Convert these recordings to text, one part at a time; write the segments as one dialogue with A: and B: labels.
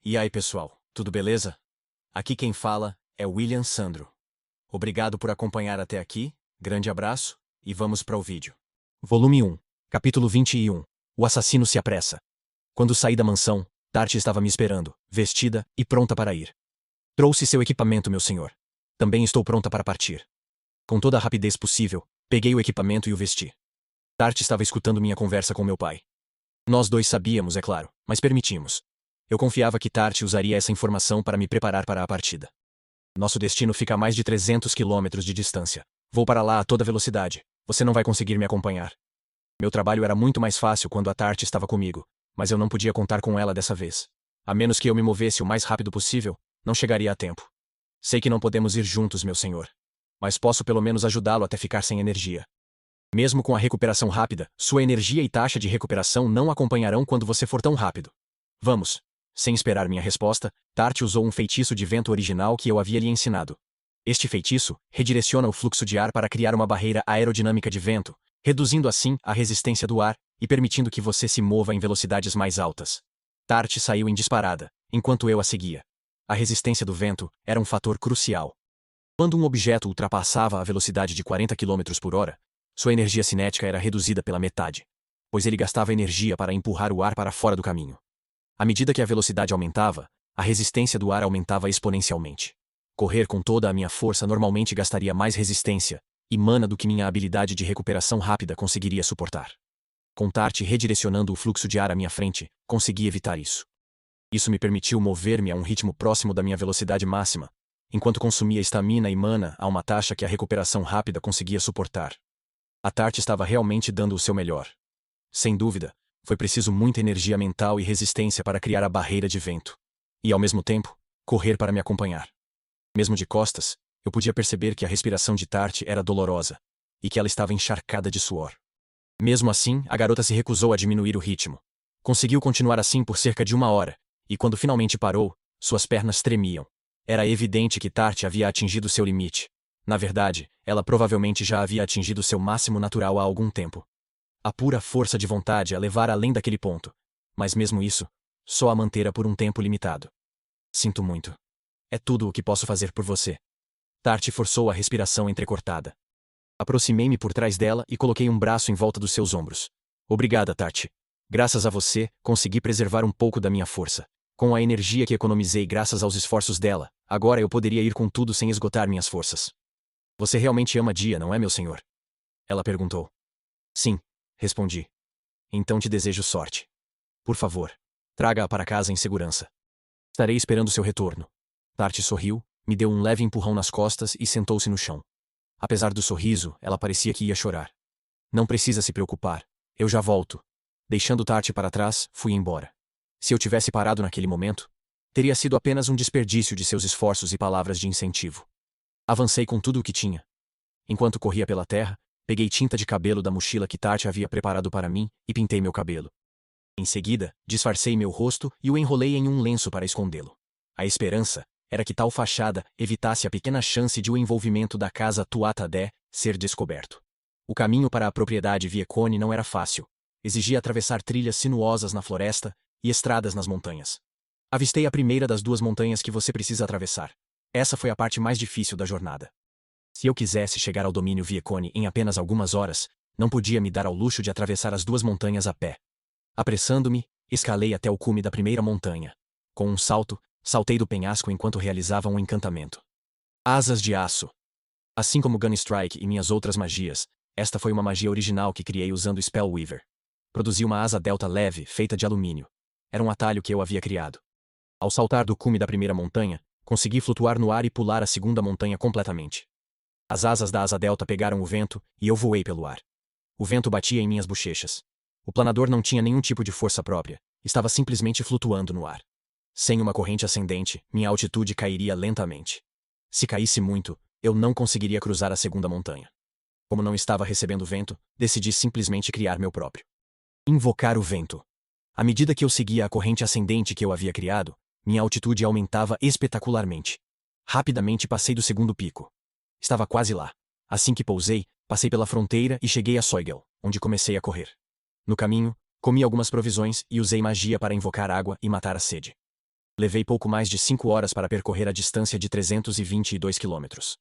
A: E aí, pessoal, tudo beleza? Aqui quem fala é William Sandro. Obrigado por acompanhar até aqui, grande abraço, e vamos para o vídeo. Volume 1, Capítulo 21. O assassino se apressa. Quando saí da mansão, Tart estava me esperando, vestida e pronta para ir. Trouxe seu equipamento, meu senhor. Também estou pronta para partir. Com toda a rapidez possível, peguei o equipamento e o vesti. Tart estava escutando minha conversa com meu pai. Nós dois sabíamos, é claro, mas permitimos. Eu confiava que Tart usaria essa informação para me preparar para a partida. Nosso destino fica a mais de 300 quilômetros de distância. Vou para lá a toda velocidade. Você não vai conseguir me acompanhar. Meu trabalho era muito mais fácil quando a Tart estava comigo, mas eu não podia contar com ela dessa vez. A menos que eu me movesse o mais rápido possível, não chegaria a tempo. Sei que não podemos ir juntos, meu senhor. Mas posso pelo menos ajudá-lo até ficar sem energia. Mesmo com a recuperação rápida, sua energia e taxa de recuperação não acompanharão quando você for tão rápido. Vamos. Sem esperar minha resposta, Tart usou um feitiço de vento original que eu havia lhe ensinado. Este feitiço redireciona o fluxo de ar para criar uma barreira aerodinâmica de vento, reduzindo assim a resistência do ar e permitindo que você se mova em velocidades mais altas. Tart saiu em disparada, enquanto eu a seguia. A resistência do vento era um fator crucial. Quando um objeto ultrapassava a velocidade de 40 km por hora, sua energia cinética era reduzida pela metade, pois ele gastava energia para empurrar o ar para fora do caminho. À medida que a velocidade aumentava, a resistência do ar aumentava exponencialmente. Correr com toda a minha força normalmente gastaria mais resistência e mana do que minha habilidade de recuperação rápida conseguiria suportar. Com Tart redirecionando o fluxo de ar à minha frente, consegui evitar isso. Isso me permitiu mover-me a um ritmo próximo da minha velocidade máxima, enquanto consumia estamina e mana a uma taxa que a recuperação rápida conseguia suportar. A Tart estava realmente dando o seu melhor. Sem dúvida, foi preciso muita energia mental e resistência para criar a barreira de vento. E, ao mesmo tempo, correr para me acompanhar. Mesmo de costas, eu podia perceber que a respiração de Tart era dolorosa, e que ela estava encharcada de suor. Mesmo assim, a garota se recusou a diminuir o ritmo. Conseguiu continuar assim por cerca de 1 hora, e quando finalmente parou, suas pernas tremiam. Era evidente que Tart havia atingido seu limite. Na verdade, ela provavelmente já havia atingido seu máximo natural há algum tempo. A pura força de vontade a levara além daquele ponto, mas mesmo isso, só a mantera por um tempo limitado. Sinto muito. É tudo o que posso fazer por você. Tart forçou a respiração entrecortada. Aproximei-me por trás dela e coloquei um braço em volta dos seus ombros. Obrigada, Tart. Graças a você, consegui preservar um pouco da minha força. Com a energia que economizei graças aos esforços dela, agora eu poderia ir com tudo sem esgotar minhas forças. Você realmente ama Dia, não é, meu senhor? Ela perguntou. Sim, respondi. Então te desejo sorte. Por favor, traga-a para casa em segurança. Estarei esperando seu retorno. Tart sorriu, me deu um leve empurrão nas costas e sentou-se no chão. Apesar do sorriso, ela parecia que ia chorar. Não precisa se preocupar. Eu já volto. Deixando Tart para trás, fui embora. Se eu tivesse parado naquele momento, teria sido apenas um desperdício de seus esforços e palavras de incentivo. Avancei com tudo o que tinha. Enquanto corria pela terra, peguei tinta de cabelo da mochila que Tart havia preparado para mim e pintei meu cabelo. Em seguida, disfarcei meu rosto e o enrolei em um lenço para escondê-lo. A esperança era que tal fachada evitasse a pequena chance de o envolvimento da casa Tuatha-Dé ser descoberto. O caminho para a propriedade Viekone não era fácil. Exigia atravessar trilhas sinuosas na floresta e estradas nas montanhas. Avistei a primeira das 2 montanhas que você precisa atravessar. Essa foi a parte mais difícil da jornada. Se eu quisesse chegar ao domínio Viekone em apenas algumas horas, não podia me dar ao luxo de atravessar as 2 montanhas a pé. Apressando-me, escalei até o cume da primeira montanha. Com um salto, saltei do penhasco enquanto realizava um encantamento. Asas de aço. Assim como Gunstrike e minhas outras magias, esta foi uma magia original que criei usando Spellweaver. Produzi uma asa delta leve, feita de alumínio. Era um atalho que eu havia criado. Ao saltar do cume da primeira montanha, consegui flutuar no ar e pular a segunda montanha completamente. As asas da asa delta pegaram o vento e eu voei pelo ar. O vento batia em minhas bochechas. O planador não tinha nenhum tipo de força própria, estava simplesmente flutuando no ar. Sem uma corrente ascendente, minha altitude cairia lentamente. Se caísse muito, eu não conseguiria cruzar a segunda montanha. Como não estava recebendo vento, decidi simplesmente criar meu próprio. Invocar o vento. À medida que eu seguia a corrente ascendente que eu havia criado, minha altitude aumentava espetacularmente. Rapidamente passei do segundo pico. Estava quase lá. Assim que pousei, passei pela fronteira e cheguei a Soigel, onde comecei a correr. No caminho, comi algumas provisões e usei magia para invocar água e matar a sede. Levei pouco mais de 5 horas para percorrer a distância de 322 quilômetros.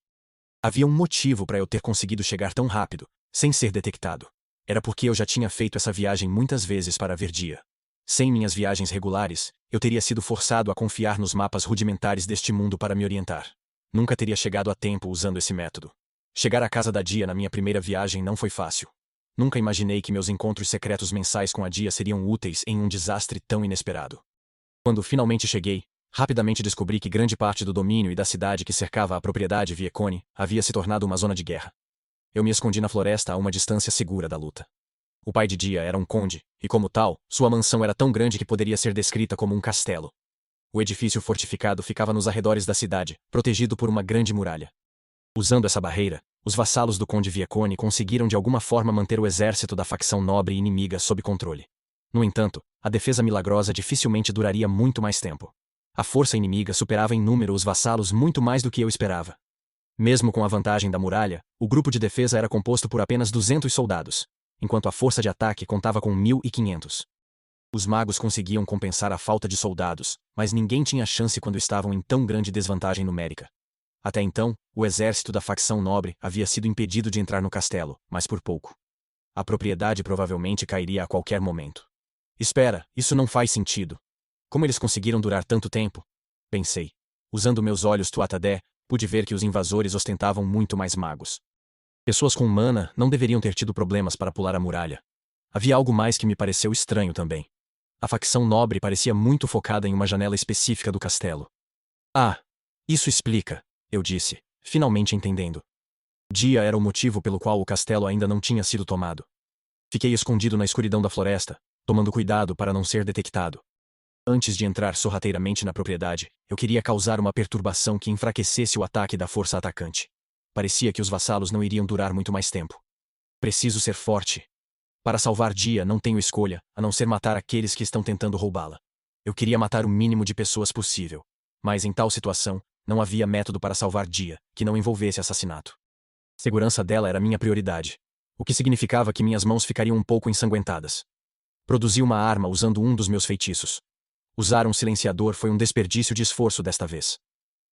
A: Havia um motivo para eu ter conseguido chegar tão rápido, sem ser detectado. Era porque eu já tinha feito essa viagem muitas vezes para ver dia. Sem minhas viagens regulares, eu teria sido forçado a confiar nos mapas rudimentares deste mundo para me orientar. Nunca teria chegado a tempo usando esse método. Chegar à casa da Dia na minha primeira viagem não foi fácil. Nunca imaginei que meus encontros secretos mensais com a Dia seriam úteis em um desastre tão inesperado. Quando finalmente cheguei, rapidamente descobri que grande parte do domínio e da cidade que cercava a propriedade Viecone havia se tornado uma zona de guerra. Eu me escondi na floresta a uma distância segura da luta. O pai de Dia era um conde, e como tal, sua mansão era tão grande que poderia ser descrita como um castelo. O edifício fortificado ficava nos arredores da cidade, protegido por uma grande muralha. Usando essa barreira, os vassalos do conde Viecone conseguiram de alguma forma manter o exército da facção nobre inimiga sob controle. No entanto, a defesa milagrosa dificilmente duraria muito mais tempo. A força inimiga superava em número os vassalos muito mais do que eu esperava. Mesmo com a vantagem da muralha, o grupo de defesa era composto por apenas 200 soldados, enquanto a força de ataque contava com 1.500. Os magos conseguiam compensar a falta de soldados, mas ninguém tinha chance quando estavam em tão grande desvantagem numérica. Até então, o exército da facção nobre havia sido impedido de entrar no castelo, mas por pouco. A propriedade provavelmente cairia a qualquer momento. Espera, isso não faz sentido. Como eles conseguiram durar tanto tempo? Pensei. Usando meus olhos Tuatha-Dé, pude ver que os invasores ostentavam muito mais magos. Pessoas com mana não deveriam ter tido problemas para pular a muralha. Havia algo mais que me pareceu estranho também. A facção nobre parecia muito focada em uma janela específica do castelo. Ah, isso explica, eu disse, finalmente entendendo. Dia era o motivo pelo qual o castelo ainda não tinha sido tomado. Fiquei escondido na escuridão da floresta, tomando cuidado para não ser detectado. Antes de entrar sorrateiramente na propriedade, eu queria causar uma perturbação que enfraquecesse o ataque da força atacante. Parecia que os vassalos não iriam durar muito mais tempo. Preciso ser forte. Para salvar Dia não tenho escolha, a não ser matar aqueles que estão tentando roubá-la. Eu queria matar o mínimo de pessoas possível. Mas em tal situação, não havia método para salvar Dia, que não envolvesse assassinato. Segurança dela era minha prioridade, o que significava que minhas mãos ficariam um pouco ensanguentadas. Produzi uma arma usando um dos meus feitiços. Usar um silenciador foi um desperdício de esforço desta vez.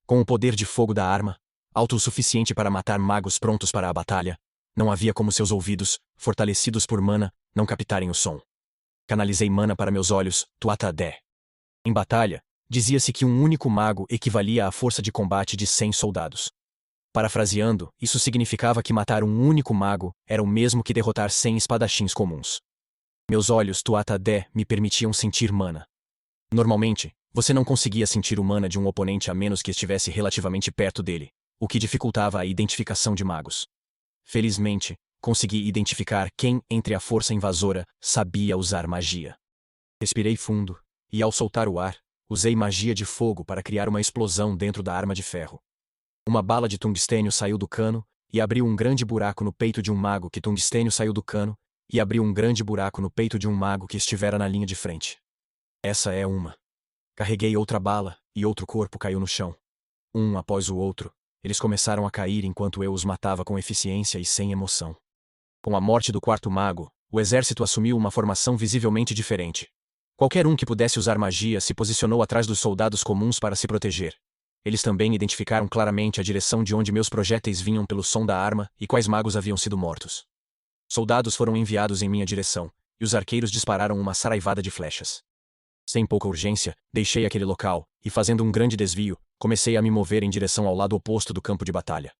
A: Com o poder de fogo da arma, alto o suficiente para matar magos prontos para a batalha, não havia como seus ouvidos, fortalecidos por mana, não captarem o som. Canalizei mana para meus olhos, Tuatha-Dé. Em batalha, dizia-se que um único mago equivalia à força de combate de 100 soldados. Parafraseando, isso significava que matar um único mago era o mesmo que derrotar 100 espadachins comuns. Meus olhos Tuatha-Dé me permitiam sentir mana. Normalmente, você não conseguia sentir o mana de um oponente a menos que estivesse relativamente perto dele, o que dificultava a identificação de magos. Felizmente, consegui identificar quem, entre a força invasora, sabia usar magia. Respirei fundo, e ao soltar o ar, usei magia de fogo para criar uma explosão dentro da arma de ferro. Uma bala de tungstênio saiu do cano, e abriu um grande buraco no peito de um mago que tungstênio saiu do cano, e abriu um grande buraco no peito de um mago que estivera na linha de frente. Essa é uma. Carreguei outra bala, e outro corpo caiu no chão. Um após o outro, eles começaram a cair enquanto eu os matava com eficiência e sem emoção. Com a morte do quarto mago, o exército assumiu uma formação visivelmente diferente. Qualquer um que pudesse usar magia se posicionou atrás dos soldados comuns para se proteger. Eles também identificaram claramente a direção de onde meus projéteis vinham pelo som da arma e quais magos haviam sido mortos. Soldados foram enviados em minha direção, e os arqueiros dispararam uma saraivada de flechas. Sem pouca urgência, deixei aquele local, e fazendo um grande desvio, comecei a me mover em direção ao lado oposto do campo de batalha.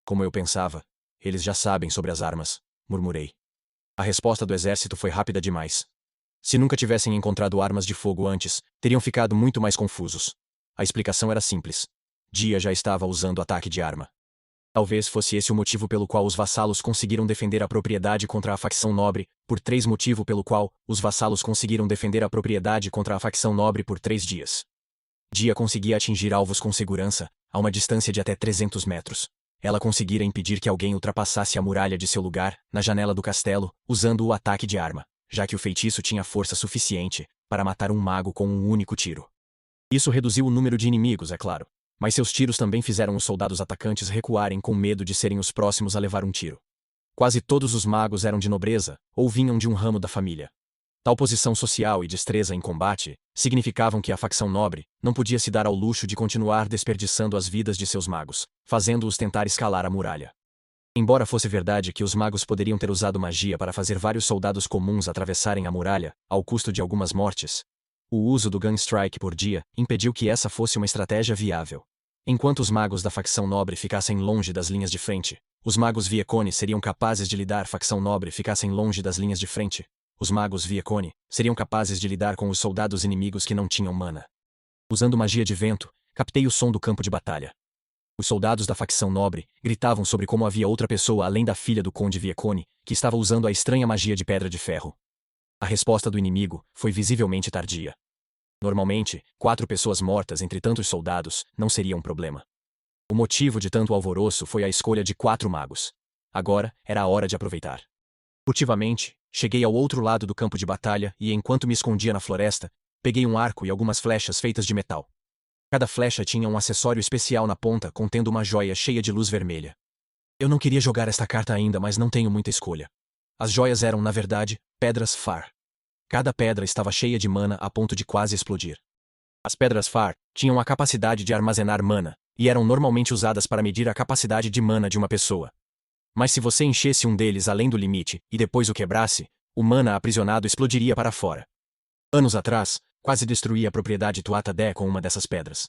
A: Como eu pensava, eles já sabem sobre as armas, murmurei. A resposta do exército foi rápida demais. Se nunca tivessem encontrado armas de fogo antes, teriam ficado muito mais confusos. A explicação era simples. Dia já estava usando ataque de arma. Talvez fosse esse o motivo pelo qual os vassalos conseguiram defender a propriedade contra a facção nobre, por 3 motivo pelo qual os vassalos conseguiram defender a propriedade contra a facção nobre por 3 dias. Dia conseguia atingir alvos com segurança, a uma distância de até 300 metros. Ela conseguira impedir que alguém ultrapassasse a muralha de seu lugar, na janela do castelo, usando o ataque de arma, já que o feitiço tinha força suficiente para matar um mago com um único tiro. Isso reduziu o número de inimigos, é claro. Mas seus tiros também fizeram os soldados atacantes recuarem com medo de serem os próximos a levar um tiro. Quase todos os magos eram de nobreza, ou vinham de um ramo da família. Tal posição social e destreza em combate significavam que a facção nobre não podia se dar ao luxo de continuar desperdiçando as vidas de seus magos, fazendo-os tentar escalar a muralha. Embora fosse verdade que os magos poderiam ter usado magia para fazer vários soldados comuns atravessarem a muralha, ao custo de algumas mortes, o uso do Gunstrike por dia impediu que essa fosse uma estratégia viável. Enquanto os magos da facção nobre ficassem longe das linhas de frente, os magos Viecone seriam capazes de lidar facção nobre ficassem longe das linhas de frente. Os magos Viecone seriam capazes de lidar com os soldados inimigos que não tinham mana. Usando magia de vento, captei o som do campo de batalha. Os soldados da facção nobre gritavam sobre como havia outra pessoa além da filha do conde Viecone, que estava usando a estranha magia de pedra de ferro. A resposta do inimigo foi visivelmente tardia. Normalmente, 4 pessoas mortas entre tantos soldados não seria um problema. O motivo de tanto alvoroço foi a escolha de 4 magos. Agora era a hora de aproveitar. Furtivamente, cheguei ao outro lado do campo de batalha e, enquanto me escondia na floresta, peguei um arco e algumas flechas feitas de metal. Cada flecha tinha um acessório especial na ponta contendo uma joia cheia de luz vermelha. Eu não queria jogar esta carta ainda, mas não tenho muita escolha. As joias eram, na verdade, pedras Far. Cada pedra estava cheia de mana a ponto de quase explodir. As pedras Far tinham a capacidade de armazenar mana, e eram normalmente usadas para medir a capacidade de mana de uma pessoa. Mas se você enchesse um deles além do limite e depois o quebrasse, o mana aprisionado explodiria para fora. Anos atrás, quase destruí a propriedade Tuatha-Dé com uma dessas pedras.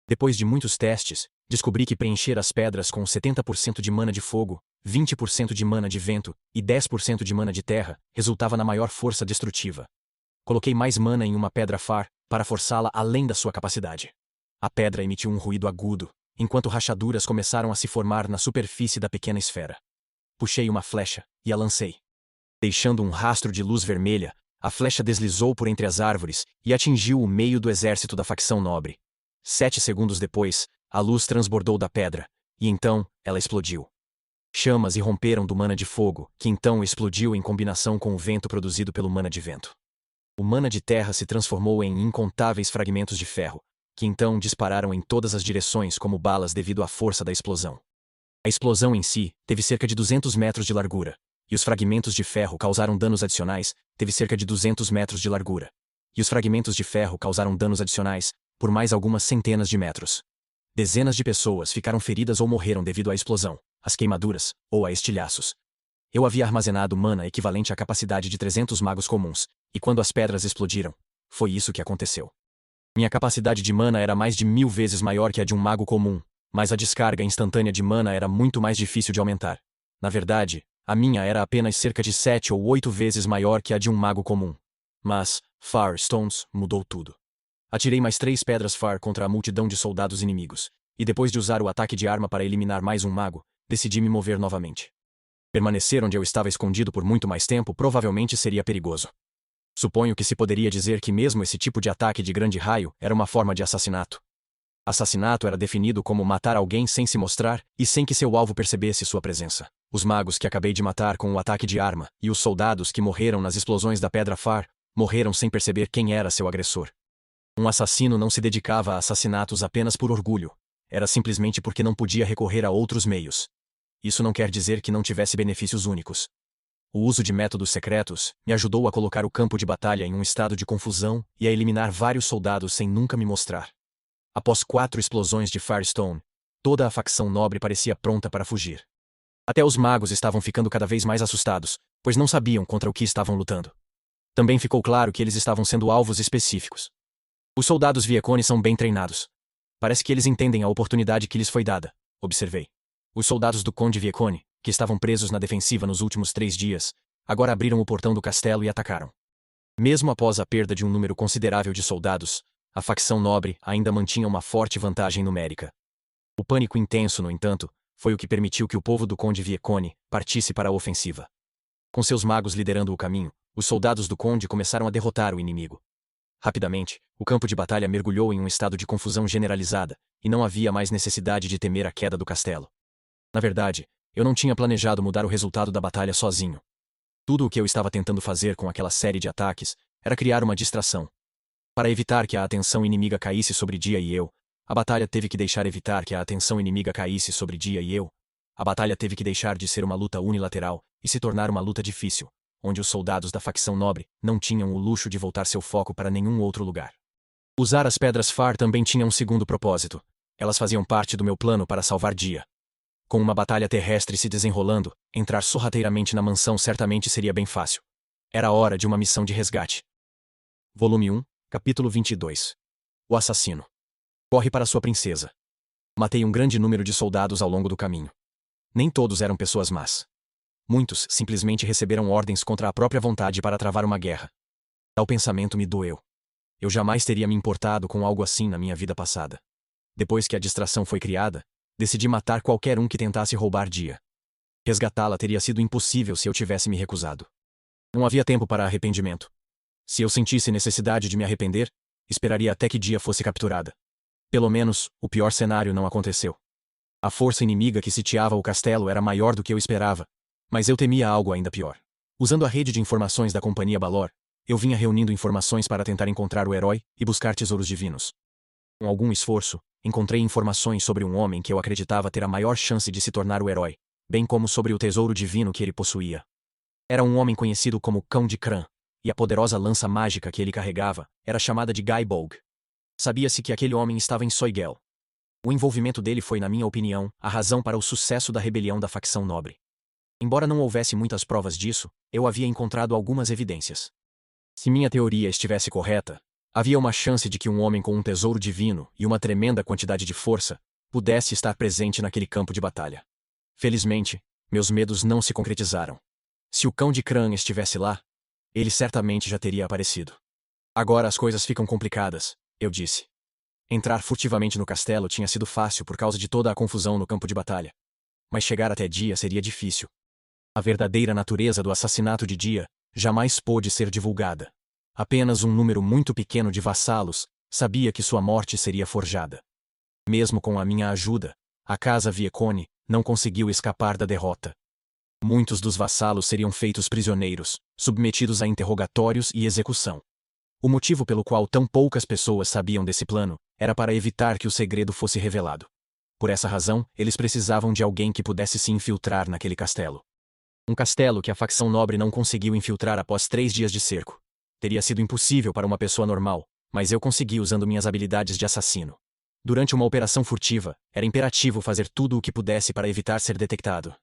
A: Depois de muitos testes, descobri que preencher as pedras com 70% de mana de fogo, 20% de mana de vento e 10% de mana de terra resultava na maior força destrutiva. Coloquei mais mana em uma pedra Far para forçá-la além da sua capacidade. A pedra emitiu um ruído agudo, enquanto rachaduras começaram a se formar na superfície da pequena esfera. Puxei uma flecha e a lancei. Deixando um rastro de luz vermelha, a flecha deslizou por entre as árvores e atingiu o meio do exército da facção nobre. 7 segundos depois, a luz transbordou da pedra, e então, ela explodiu. Chamas irromperam do mana de fogo, que então explodiu em combinação com o vento produzido pelo mana de vento. O mana de terra se transformou em incontáveis fragmentos de ferro, que então dispararam em todas as direções como balas devido à força da explosão. A explosão em si teve cerca de 200 metros de largura, e os fragmentos de ferro causaram danos adicionais, teve cerca de 200 metros de largura. E os fragmentos de ferro causaram danos adicionais, por mais algumas centenas de metros. Dezenas de pessoas ficaram feridas ou morreram devido à explosão, às queimaduras, ou a estilhaços. Eu havia armazenado mana equivalente à capacidade de 300 magos comuns, e quando as pedras explodiram, foi isso que aconteceu. Minha capacidade de mana era mais de 1000 vezes maior que a de um mago comum, mas a descarga instantânea de mana era muito mais difícil de aumentar. Na verdade, a minha era apenas cerca de 7 ou 8 vezes maior que a de um mago comum. Mas, Far Stones mudou tudo. Atirei mais 3 pedras Far contra a multidão de soldados inimigos, e depois de usar o ataque de arma para eliminar mais um mago, decidi me mover novamente. Permanecer onde eu estava escondido por muito mais tempo provavelmente seria perigoso. Suponho que se poderia dizer que mesmo esse tipo de ataque de grande raio era uma forma de assassinato. Assassinato era definido como matar alguém sem se mostrar e sem que seu alvo percebesse sua presença. Os magos que acabei de matar com o ataque de arma e os soldados que morreram nas explosões da Pedra Far morreram sem perceber quem era seu agressor. Um assassino não se dedicava a assassinatos apenas por orgulho. Era simplesmente porque não podia recorrer a outros meios. Isso não quer dizer que não tivesse benefícios únicos. O uso de métodos secretos me ajudou a colocar o campo de batalha em um estado de confusão e a eliminar vários soldados sem nunca me mostrar. Após 4 explosões de Firestone, toda a facção nobre parecia pronta para fugir. Até os magos estavam ficando cada vez mais assustados, pois não sabiam contra o que estavam lutando. Também ficou claro que eles estavam sendo alvos específicos. Os soldados Viecone são bem treinados. Parece que eles entendem a oportunidade que lhes foi dada, observei. Os soldados do Conde Viecone, que estavam presos na defensiva nos últimos 3 dias, agora abriram o portão do castelo e atacaram. Mesmo após a perda de um número considerável de soldados, a facção nobre ainda mantinha uma forte vantagem numérica. O pânico intenso, no entanto, foi o que permitiu que o povo do Conde Viecone partisse para a ofensiva. Com seus magos liderando o caminho, os soldados do Conde começaram a derrotar o inimigo. Rapidamente, o campo de batalha mergulhou em um estado de confusão generalizada, e não havia mais necessidade de temer a queda do castelo. Na verdade, eu não tinha planejado mudar o resultado da batalha sozinho. Tudo o que eu estava tentando fazer com aquela série de ataques era criar uma distração. Para evitar que a atenção inimiga caísse sobre Dia e eu, a batalha teve que deixar evitar que a atenção inimiga caísse sobre Dia e eu. A batalha teve que deixar de ser uma luta unilateral e se tornar uma luta difícil, onde os soldados da facção nobre não tinham o luxo de voltar seu foco para nenhum outro lugar. Usar as pedras Far também tinha um segundo propósito. Elas faziam parte do meu plano para salvar Dia. Com uma batalha terrestre se desenrolando, entrar sorrateiramente na mansão certamente seria bem fácil. Era hora de uma missão de resgate. Volume 1, Capítulo 22. O assassino. Corre para sua princesa. Matei um grande número de soldados ao longo do caminho. Nem todos eram pessoas más. Muitos simplesmente receberam ordens contra a própria vontade para travar uma guerra. Tal pensamento me doeu. Eu jamais teria me importado com algo assim na minha vida passada. Depois que a distração foi criada, decidi matar qualquer um que tentasse roubar Dia. Resgatá-la teria sido impossível se eu tivesse me recusado. Não havia tempo para arrependimento. Se eu sentisse necessidade de me arrepender, esperaria até que Dia fosse capturada. Pelo menos, o pior cenário não aconteceu. A força inimiga que sitiava o castelo era maior do que eu esperava, mas eu temia algo ainda pior. Usando a rede de informações da Companhia Balor, eu vinha reunindo informações para tentar encontrar o herói e buscar tesouros divinos. Com algum esforço, encontrei informações sobre um homem que eu acreditava ter a maior chance de se tornar o herói, bem como sobre o tesouro divino que ele possuía. Era um homem conhecido como Cão de Cran, e a poderosa lança mágica que ele carregava era chamada de Gaibog. Sabia-se que aquele homem estava em Soigel. O envolvimento dele foi, na minha opinião, a razão para o sucesso da rebelião da facção nobre. Embora não houvesse muitas provas disso, eu havia encontrado algumas evidências. Se minha teoria estivesse correta, havia uma chance de que um homem com um tesouro divino e uma tremenda quantidade de força pudesse estar presente naquele campo de batalha. Felizmente, meus medos não se concretizaram. Se o Cão de Cran estivesse lá, ele certamente já teria aparecido. Agora as coisas ficam complicadas, eu disse. Entrar furtivamente no castelo tinha sido fácil por causa de toda a confusão no campo de batalha. Mas chegar até Dia seria difícil. A verdadeira natureza do assassinato de Dia jamais pôde ser divulgada. Apenas um número muito pequeno de vassalos sabia que sua morte seria forjada. Mesmo com a minha ajuda, a casa Viecone não conseguiu escapar da derrota. Muitos dos vassalos seriam feitos prisioneiros, submetidos a interrogatórios e execução. O motivo pelo qual tão poucas pessoas sabiam desse plano era para evitar que o segredo fosse revelado. Por essa razão, eles precisavam de alguém que pudesse se infiltrar naquele castelo. Um castelo que a facção nobre não conseguiu infiltrar após 3 dias de cerco. Teria sido impossível para uma pessoa normal, mas eu consegui usando minhas habilidades de assassino. Durante uma operação furtiva, era imperativo fazer tudo o que pudesse para evitar ser detectado.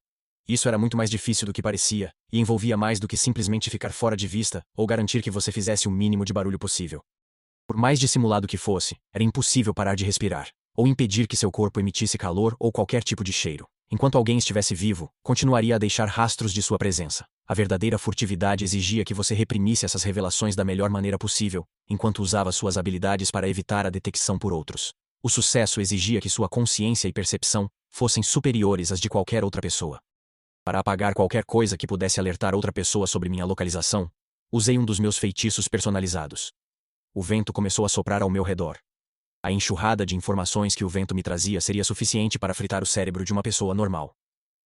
A: Isso era muito mais difícil do que parecia, e envolvia mais do que simplesmente ficar fora de vista ou garantir que você fizesse o mínimo de barulho possível. Por mais dissimulado que fosse, era impossível parar de respirar, ou impedir que seu corpo emitisse calor ou qualquer tipo de cheiro. Enquanto alguém estivesse vivo, continuaria a deixar rastros de sua presença. A verdadeira furtividade exigia que você reprimisse essas revelações da melhor maneira possível, enquanto usava suas habilidades para evitar a detecção por outros. O sucesso exigia que sua consciência e percepção fossem superiores às de qualquer outra pessoa. Para apagar qualquer coisa que pudesse alertar outra pessoa sobre minha localização, usei um dos meus feitiços personalizados. O vento começou a soprar ao meu redor. A enxurrada de informações que o vento me trazia seria suficiente para fritar o cérebro de uma pessoa normal.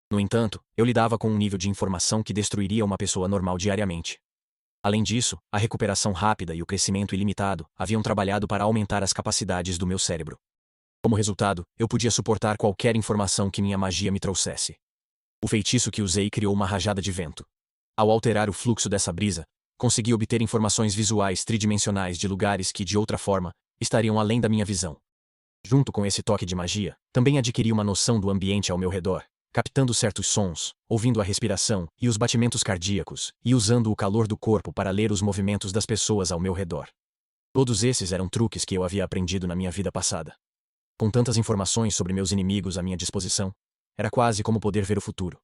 A: No entanto, eu lidava com um nível de informação que destruiria uma pessoa normal diariamente. Além disso, a recuperação rápida e o crescimento ilimitado haviam trabalhado para aumentar as capacidades do meu cérebro. Como resultado, eu podia suportar qualquer informação que minha magia me trouxesse. O feitiço que usei criou uma rajada de vento. Ao alterar o fluxo dessa brisa, consegui obter informações visuais tridimensionais de lugares que, de outra forma, estariam além da minha visão. Junto com esse toque de magia, também adquiri uma noção do ambiente ao meu redor, captando certos sons, ouvindo a respiração e os batimentos cardíacos, e usando o calor do corpo para ler os movimentos das pessoas ao meu redor. Todos esses eram truques que eu havia aprendido na minha vida passada. Com tantas informações sobre meus inimigos à minha disposição, era quase como poder ver o futuro.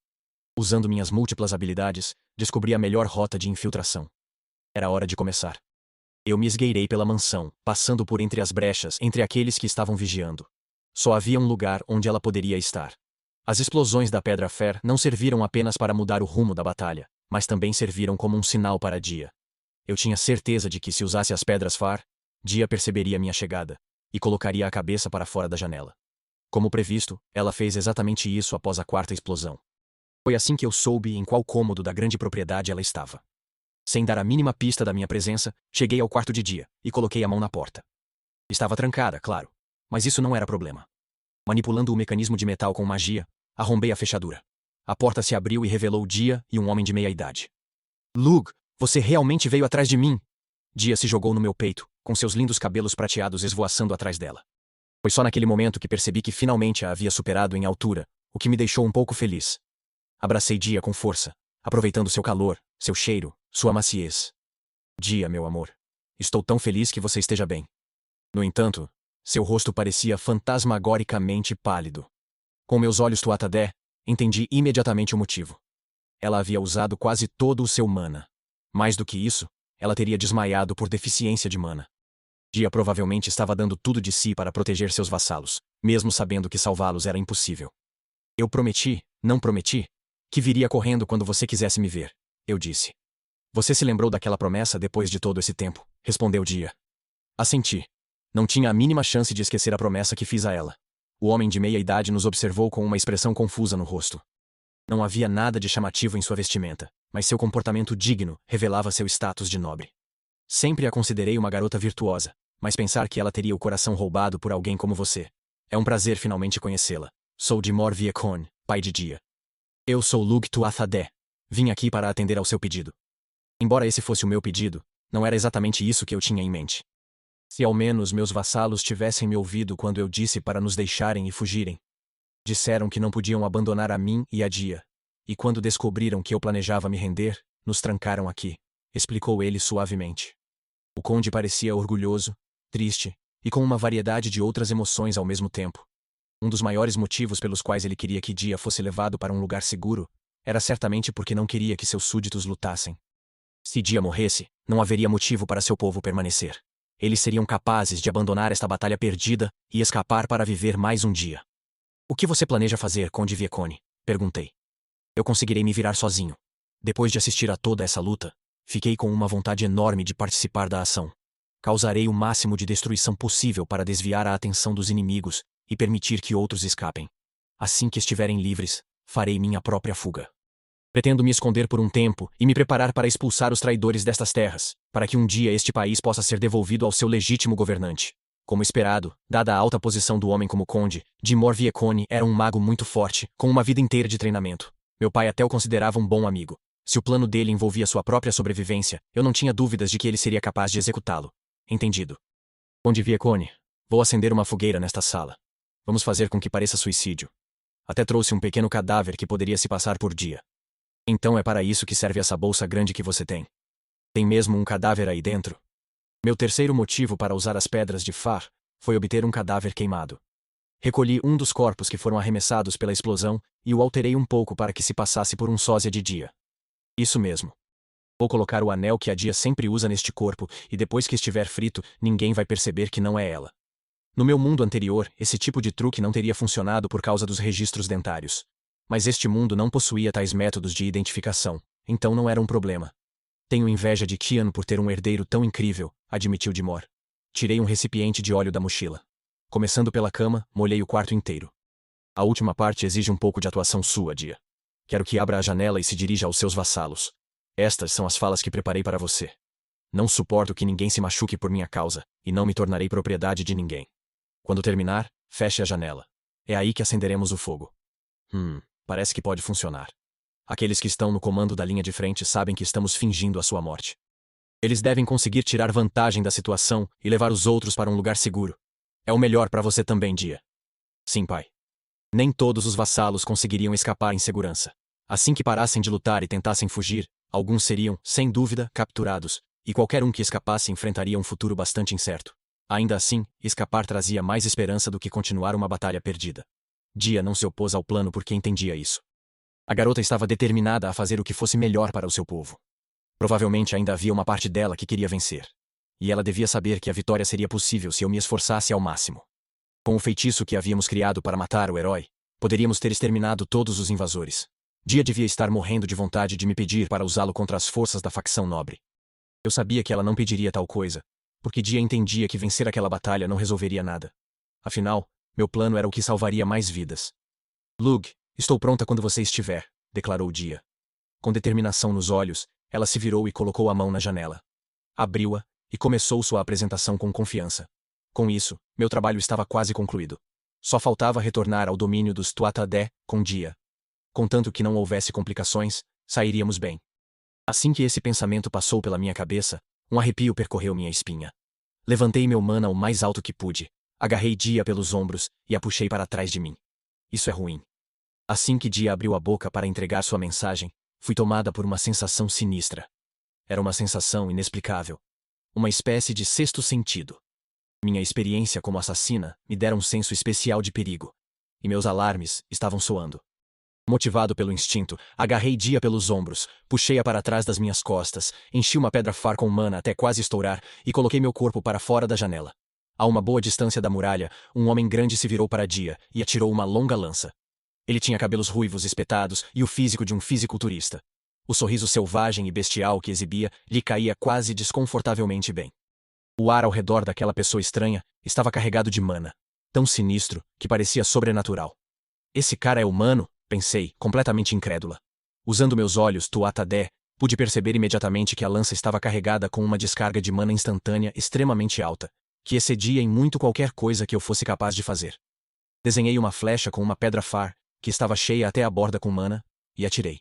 A: Usando minhas múltiplas habilidades, descobri a melhor rota de infiltração. Era hora de começar. Eu me esgueirei pela mansão, passando por entre as brechas entre aqueles que estavam vigiando. Só havia um lugar onde ela poderia estar. As explosões da Pedra Fer não serviram apenas para mudar o rumo da batalha, mas também serviram como um sinal para Dia. Eu tinha certeza de que se usasse as pedras Far, Dia perceberia minha chegada, e colocaria a cabeça para fora da janela. Como previsto, ela fez exatamente isso após a 4ª explosão. Foi assim que eu soube em qual cômodo da grande propriedade ela estava. Sem dar a mínima pista da minha presença, cheguei ao quarto de Dia e coloquei a mão na porta. Estava trancada, claro, mas isso não era problema. Manipulando o mecanismo de metal com magia, arrombei a fechadura. A porta se abriu e revelou Dia e um homem de meia idade. Lug, você realmente veio atrás de mim? Dia se jogou no meu peito, com seus lindos cabelos prateados esvoaçando atrás dela. Foi só naquele momento que percebi que finalmente a havia superado em altura, o que me deixou um pouco feliz. Abracei Dia com força, aproveitando seu calor, seu cheiro, sua maciez. Dia, meu amor. Estou tão feliz que você esteja bem. No entanto, seu rosto parecia fantasmagoricamente pálido. Com meus olhos Tuatha-Dé, entendi imediatamente o motivo. Ela havia usado quase todo o seu mana. Mais do que isso, ela teria desmaiado por deficiência de mana. Dia provavelmente estava dando tudo de si para proteger seus vassalos, mesmo sabendo que salvá-los era impossível. Eu prometi, não prometi, que viria correndo quando você quisesse me ver, eu disse. Você se lembrou daquela promessa depois de todo esse tempo, respondeu Dia. Assenti. Não tinha a mínima chance de esquecer a promessa que fiz a ela. O homem de meia idade nos observou com uma expressão confusa no rosto. Não havia nada de chamativo em sua vestimenta, mas seu comportamento digno revelava seu status de nobre. Sempre a considerei uma garota virtuosa, mas pensar que ela teria o coração roubado por alguém como você. É um prazer finalmente conhecê-la. Sou de Mor Viekon, pai de Dia. Eu sou Lug Tuatha-Dé. Vim aqui para atender ao seu pedido. Embora esse fosse o meu pedido, não era exatamente isso que eu tinha em mente. Se ao menos meus vassalos tivessem me ouvido quando eu disse para nos deixarem e fugirem. Disseram que não podiam abandonar a mim e a Dia. E quando descobriram que eu planejava me render, nos trancaram aqui, explicou ele suavemente. O conde parecia orgulhoso, triste, e com uma variedade de outras emoções ao mesmo tempo. Um dos maiores motivos pelos quais ele queria que Dia fosse levado para um lugar seguro era certamente porque não queria que seus súditos lutassem. Se Dia morresse, não haveria motivo para seu povo permanecer. Eles seriam capazes de abandonar esta batalha perdida e escapar para viver mais um dia. O que você planeja fazer, Conde Viekone? Perguntei. Eu conseguirei me virar sozinho. Depois de assistir a toda essa luta, fiquei com uma vontade enorme de participar da ação. Causarei o máximo de destruição possível para desviar a atenção dos inimigos e permitir que outros escapem. Assim que estiverem livres, farei minha própria fuga. Pretendo me esconder por um tempo e me preparar para expulsar os traidores destas terras, para que um dia este país possa ser devolvido ao seu legítimo governante. Como esperado, dada a alta posição do homem como conde, de Mor Viekone era um mago muito forte, com uma vida inteira de treinamento. Meu pai até o considerava um bom amigo. Se o plano dele envolvia sua própria sobrevivência, eu não tinha dúvidas de que ele seria capaz de executá-lo. Entendido. Conde Viekone, vou acender uma fogueira nesta sala. Vamos fazer com que pareça suicídio. Até trouxe um pequeno cadáver que poderia se passar por Dia. Então é para isso que serve essa bolsa grande que você tem. Tem mesmo um cadáver aí dentro? Meu terceiro motivo para usar as pedras de Far foi obter um cadáver queimado. Recolhi um dos corpos que foram arremessados pela explosão e o alterei um pouco para que se passasse por um sósia de Dia. Isso mesmo. Vou colocar o anel que a Dia sempre usa neste corpo e depois que estiver frito, ninguém vai perceber que não é ela. No meu mundo anterior, esse tipo de truque não teria funcionado por causa dos registros dentários. Mas este mundo não possuía tais métodos de identificação, então não era um problema. Tenho inveja de Kian por ter um herdeiro tão incrível, admitiu Dimor. Tirei um recipiente de óleo da mochila. Começando pela cama, molhei o quarto inteiro. A última parte exige um pouco de atuação sua, Dia. Quero que abra a janela e se dirija aos seus vassalos. Estas são as falas que preparei para você. Não suporto que ninguém se machuque por minha causa, e não me tornarei propriedade de ninguém. Quando terminar, feche a janela. É aí que acenderemos o fogo. Parece que pode funcionar. Aqueles que estão no comando da linha de frente sabem que estamos fingindo a sua morte. Eles devem conseguir tirar vantagem da situação e levar os outros para um lugar seguro. É o melhor para você também, Dia. Sim, pai. Nem todos os vassalos conseguiriam escapar em segurança. Assim que parassem de lutar e tentassem fugir, alguns seriam, sem dúvida, capturados, e qualquer um que escapasse enfrentaria um futuro bastante incerto. Ainda assim, escapar trazia mais esperança do que continuar uma batalha perdida. Dia não se opôs ao plano porque entendia isso. A garota estava determinada a fazer o que fosse melhor para o seu povo. Provavelmente ainda havia uma parte dela que queria vencer. E ela devia saber que a vitória seria possível se eu me esforçasse ao máximo. Com o feitiço que havíamos criado para matar o herói, poderíamos ter exterminado todos os invasores. Dia devia estar morrendo de vontade de me pedir para usá-lo contra as forças da facção nobre. Eu sabia que ela não pediria tal coisa, porque Dia entendia que vencer aquela batalha não resolveria nada. Afinal, meu plano era o que salvaria mais vidas. Lug, estou pronta quando você estiver, declarou Dia. Com determinação nos olhos, ela se virou e colocou a mão na janela. Abriu-a, e começou sua apresentação com confiança. Com isso, meu trabalho estava quase concluído. Só faltava retornar ao domínio dos Tuatha-Dé com Dia. Contanto que não houvesse complicações, sairíamos bem. Assim que esse pensamento passou pela minha cabeça, um arrepio percorreu minha espinha. Levantei meu mana o mais alto que pude, agarrei Dia pelos ombros e a puxei para trás de mim. Isso é ruim. Assim que Dia abriu a boca para entregar sua mensagem, fui tomada por uma sensação sinistra. Era uma sensação inexplicável. Uma espécie de sexto sentido. Minha experiência como assassina me dera um senso especial de perigo. E meus alarmes estavam soando. Motivado pelo instinto, agarrei Dia pelos ombros, puxei-a para trás das minhas costas, enchi uma pedra far com mana até quase estourar e coloquei meu corpo para fora da janela. A uma boa distância da muralha, um homem grande se virou para Dia e atirou uma longa lança. Ele tinha cabelos ruivos espetados e o físico de um fisiculturista. O sorriso selvagem e bestial que exibia lhe caía quase desconfortavelmente bem. O ar ao redor daquela pessoa estranha estava carregado de mana, tão sinistro que parecia sobrenatural. Esse cara é humano? Pensei, completamente incrédula. Usando meus olhos Tuatha-Dé, pude perceber imediatamente que a lança estava carregada com uma descarga de mana instantânea extremamente alta, que excedia em muito qualquer coisa que eu fosse capaz de fazer. Desenhei uma flecha com uma pedra far, que estava cheia até a borda com mana, e atirei.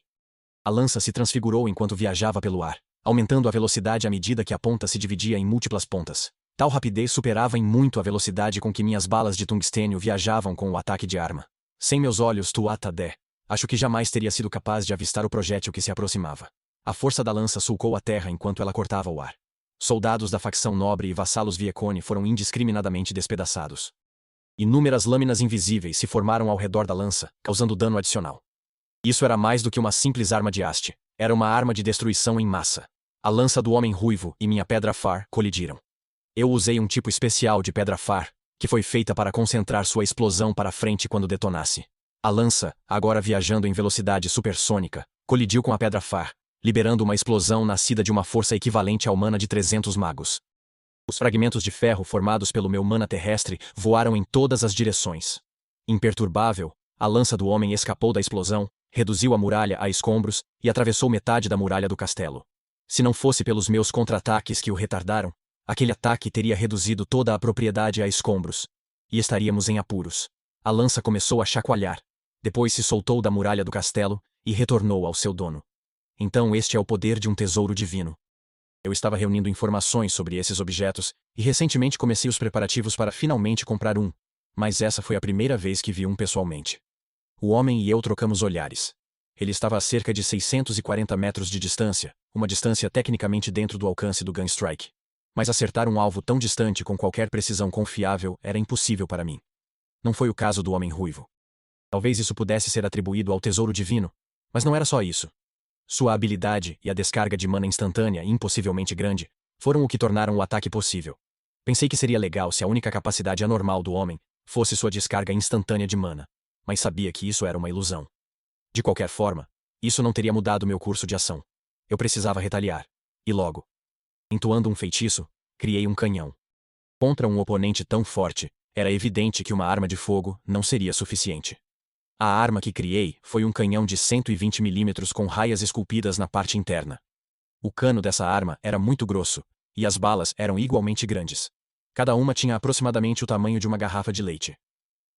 A: A lança se transfigurou enquanto viajava pelo ar, aumentando a velocidade à medida que a ponta se dividia em múltiplas pontas. Tal rapidez superava em muito a velocidade com que minhas balas de tungstênio viajavam com o ataque de arma. Sem meus olhos Tuatha-Dé, acho que jamais teria sido capaz de avistar o projétil que se aproximava. A força da lança sulcou a terra enquanto ela cortava o ar. Soldados da facção nobre e vassalos Viecone foram indiscriminadamente despedaçados. Inúmeras lâminas invisíveis se formaram ao redor da lança, causando dano adicional. Isso era mais do que uma simples arma de haste. Era uma arma de destruição em massa. A lança do homem ruivo e minha pedra far colidiram. Eu usei um tipo especial de pedra far, que foi feita para concentrar sua explosão para frente quando detonasse. A lança, agora viajando em velocidade supersônica, colidiu com a pedra far, liberando uma explosão nascida de uma força equivalente ao mana de 300 magos. Os fragmentos de ferro formados pelo meu mana terrestre voaram em todas as direções. Imperturbável, a lança do homem escapou da explosão, reduziu a muralha a escombros e atravessou metade da muralha do castelo. Se não fosse pelos meus contra-ataques que o retardaram, aquele ataque teria reduzido toda a propriedade a escombros. E estaríamos em apuros. A lança começou a chacoalhar. Depois se soltou da muralha do castelo e retornou ao seu dono. Então este é o poder de um tesouro divino. Eu estava reunindo informações sobre esses objetos e recentemente comecei os preparativos para finalmente comprar um, mas essa foi a primeira vez que vi um pessoalmente. O homem e eu trocamos olhares. Ele estava a cerca de 640 metros de distância, uma distância tecnicamente dentro do alcance do Gunstrike. Mas acertar um alvo tão distante com qualquer precisão confiável era impossível para mim. Não foi o caso do homem ruivo. Talvez isso pudesse ser atribuído ao tesouro divino, mas não era só isso. Sua habilidade e a descarga de mana instantânea impossivelmente grande foram o que tornaram o ataque possível. Pensei que seria legal se a única capacidade anormal do homem fosse sua descarga instantânea de mana, mas sabia que isso era uma ilusão. De qualquer forma, isso não teria mudado meu curso de ação. Eu precisava retaliar. E logo. Entoando um feitiço, criei um canhão. Contra um oponente tão forte, era evidente que uma arma de fogo não seria suficiente. A arma que criei foi um canhão de 120 mm com raias esculpidas na parte interna. O cano dessa arma era muito grosso, e as balas eram igualmente grandes. Cada uma tinha aproximadamente o tamanho de uma garrafa de leite.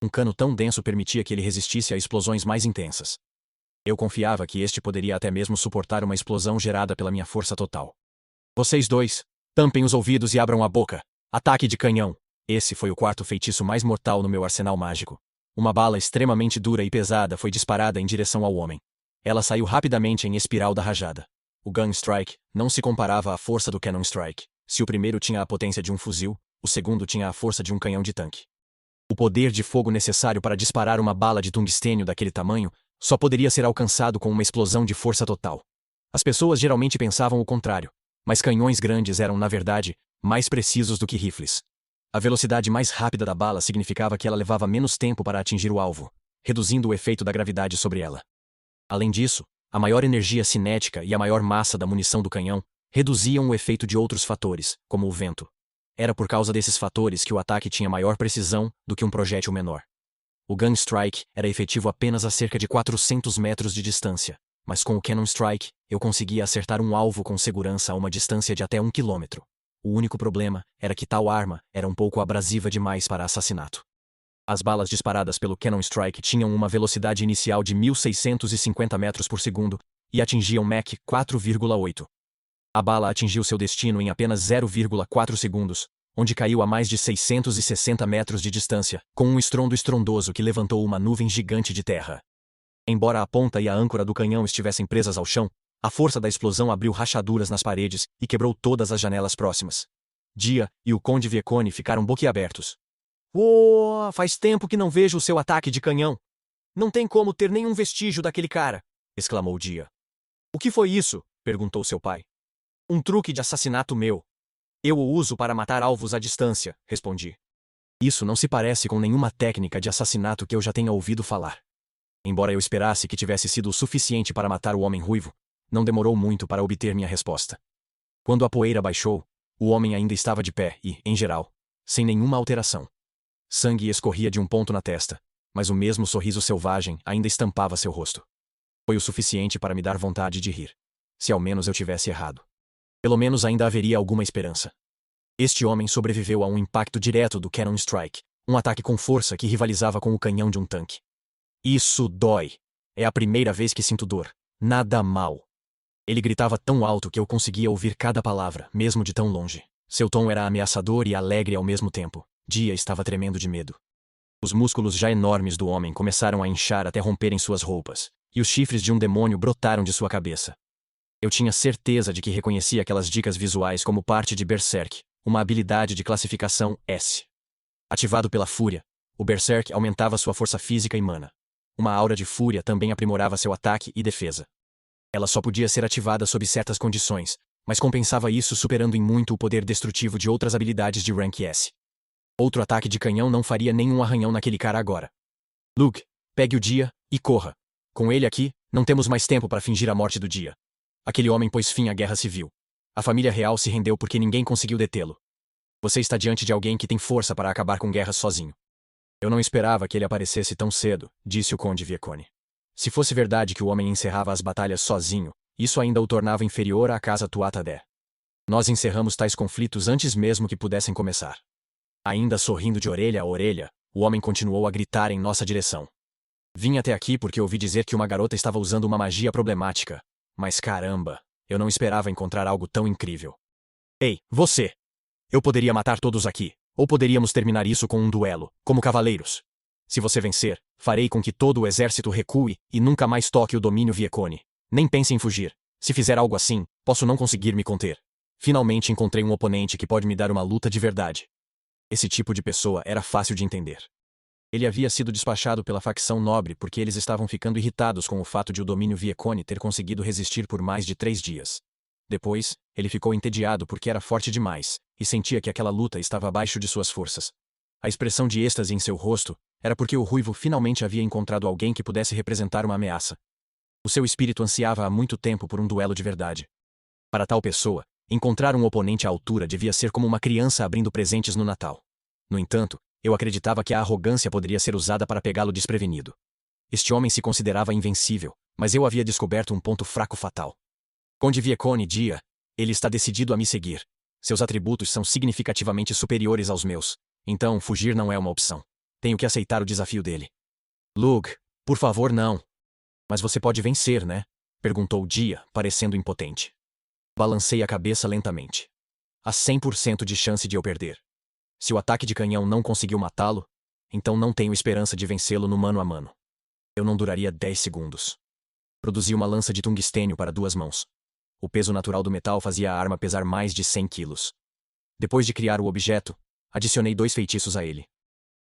A: Um cano tão denso permitia que ele resistisse a explosões mais intensas. Eu confiava que este poderia até mesmo suportar uma explosão gerada pela minha força total. Vocês dois, tampem os ouvidos e abram a boca. Ataque de canhão. Esse foi o quarto feitiço mais mortal no meu arsenal mágico. Uma bala extremamente dura e pesada foi disparada em direção ao homem. Ela saiu rapidamente em espiral da rajada. O Gun Strike não se comparava à força do Cannon Strike. Se o primeiro tinha a potência de um fuzil, o segundo tinha a força de um canhão de tanque. O poder de fogo necessário para disparar uma bala de tungstênio daquele tamanho só poderia ser alcançado com uma explosão de força total. As pessoas geralmente pensavam o contrário, mas canhões grandes eram, na verdade, mais precisos do que rifles. A velocidade mais rápida da bala significava que ela levava menos tempo para atingir o alvo, reduzindo o efeito da gravidade sobre ela. Além disso, a maior energia cinética e a maior massa da munição do canhão reduziam o efeito de outros fatores, como o vento. Era por causa desses fatores que o ataque tinha maior precisão do que um projétil menor. O Gun Strike era efetivo apenas a cerca de 400 metros de distância, mas com o Cannon Strike, eu conseguia acertar um alvo com segurança a uma distância de até 1 quilômetro. O único problema era que tal arma era um pouco abrasiva demais para assassinato. As balas disparadas pelo Cannon Strike tinham uma velocidade inicial de 1.650 metros por segundo, e atingia um Mach 4,8. A bala atingiu seu destino em apenas 0,4 segundos, onde caiu a mais de 660 metros de distância, com um estrondo estrondoso que levantou uma nuvem gigante de terra. Embora a ponta e a âncora do canhão estivessem presas ao chão, a força da explosão abriu rachaduras nas paredes e quebrou todas as janelas próximas. Dia e o Conde Viecone ficaram boquiabertos. "Uou, faz tempo que não vejo o seu ataque de canhão. Não tem como ter nenhum vestígio daquele cara", exclamou Dia. "O que foi isso?" perguntou seu pai. "Um truque de assassinato meu. Eu o uso para matar alvos à distância", respondi. "Isso não se parece com nenhuma técnica de assassinato que eu já tenha ouvido falar." Embora eu esperasse que tivesse sido o suficiente para matar o homem ruivo, não demorou muito para obter minha resposta. Quando a poeira baixou, o homem ainda estava de pé e, em geral, sem nenhuma alteração. Sangue escorria de um ponto na testa, mas o mesmo sorriso selvagem ainda estampava seu rosto. Foi o suficiente para me dar vontade de rir. Se ao menos eu tivesse errado. Pelo menos ainda haveria alguma esperança. Este homem sobreviveu a um impacto direto do Cannon Strike, um ataque com força que rivalizava com o canhão de um tanque. "Isso dói. É a primeira vez que sinto dor. Nada mal." Ele gritava tão alto que eu conseguia ouvir cada palavra, mesmo de tão longe. Seu tom era ameaçador e alegre ao mesmo tempo. Dia estava tremendo de medo. Os músculos já enormes do homem começaram a inchar até romperem suas roupas, e os chifres de um demônio brotaram de sua cabeça. Eu tinha certeza de que reconhecia aquelas dicas visuais como parte de Berserk, uma habilidade de classificação S. Ativado pela fúria, o Berserk aumentava sua força física e mana. Uma aura de fúria também aprimorava seu ataque e defesa. Ela só podia ser ativada sob certas condições, mas compensava isso superando em muito o poder destrutivo de outras habilidades de Rank S. Outro ataque de canhão não faria nenhum arranhão naquele cara agora. "Luke, pegue o Dia e corra. Com ele aqui, não temos mais tempo para fingir a morte do Dia." Aquele homem pôs fim à guerra civil. A família real se rendeu porque ninguém conseguiu detê-lo. Você está diante de alguém que tem força para acabar com guerras sozinho. Eu não esperava que ele aparecesse tão cedo, disse o Conde Viecone. Se fosse verdade que o homem encerrava as batalhas sozinho, isso ainda o tornava inferior à casa Tuatha-Dé. Nós encerramos tais conflitos antes mesmo que pudessem começar. Ainda sorrindo de orelha a orelha, o homem continuou a gritar em nossa direção. Vim até aqui porque ouvi dizer que uma garota estava usando uma magia problemática. Mas caramba, eu não esperava encontrar algo tão incrível. "Ei, você! Eu poderia matar todos aqui, ou poderíamos terminar isso com um duelo, como cavaleiros. Se você vencer, farei com que todo o exército recue e nunca mais toque o domínio Viecone. Nem pense em fugir. Se fizer algo assim, posso não conseguir me conter. Finalmente encontrei um oponente que pode me dar uma luta de verdade." Esse tipo de pessoa era fácil de entender. Ele havia sido despachado pela facção nobre porque eles estavam ficando irritados com o fato de o domínio Viecone ter conseguido resistir por mais de 3 dias. Depois, ele ficou entediado porque era forte demais, e sentia que aquela luta estava abaixo de suas forças. A expressão de êxtase em seu rosto era porque o ruivo finalmente havia encontrado alguém que pudesse representar uma ameaça. O seu espírito ansiava há muito tempo por um duelo de verdade. Para tal pessoa, encontrar um oponente à altura devia ser como uma criança abrindo presentes no Natal. No entanto, eu acreditava que a arrogância poderia ser usada para pegá-lo desprevenido. Este homem se considerava invencível, mas eu havia descoberto um ponto fraco fatal. Conde Viecone Dia, ele está decidido a me seguir. Seus atributos são significativamente superiores aos meus, então fugir não é uma opção. Tenho que aceitar o desafio dele. "Luke, por favor não." "Mas você pode vencer, né?" perguntou Dia, parecendo impotente. Balancei a cabeça lentamente. Há 100% de chance de eu perder. Se o ataque de canhão não conseguiu matá-lo, então não tenho esperança de vencê-lo no mano a mano. Eu não duraria 10 segundos. Produzi uma lança de tungstênio para 2 mãos. O peso natural do metal fazia a arma pesar mais de 100 quilos. Depois de criar o objeto, adicionei 2 feitiços a ele.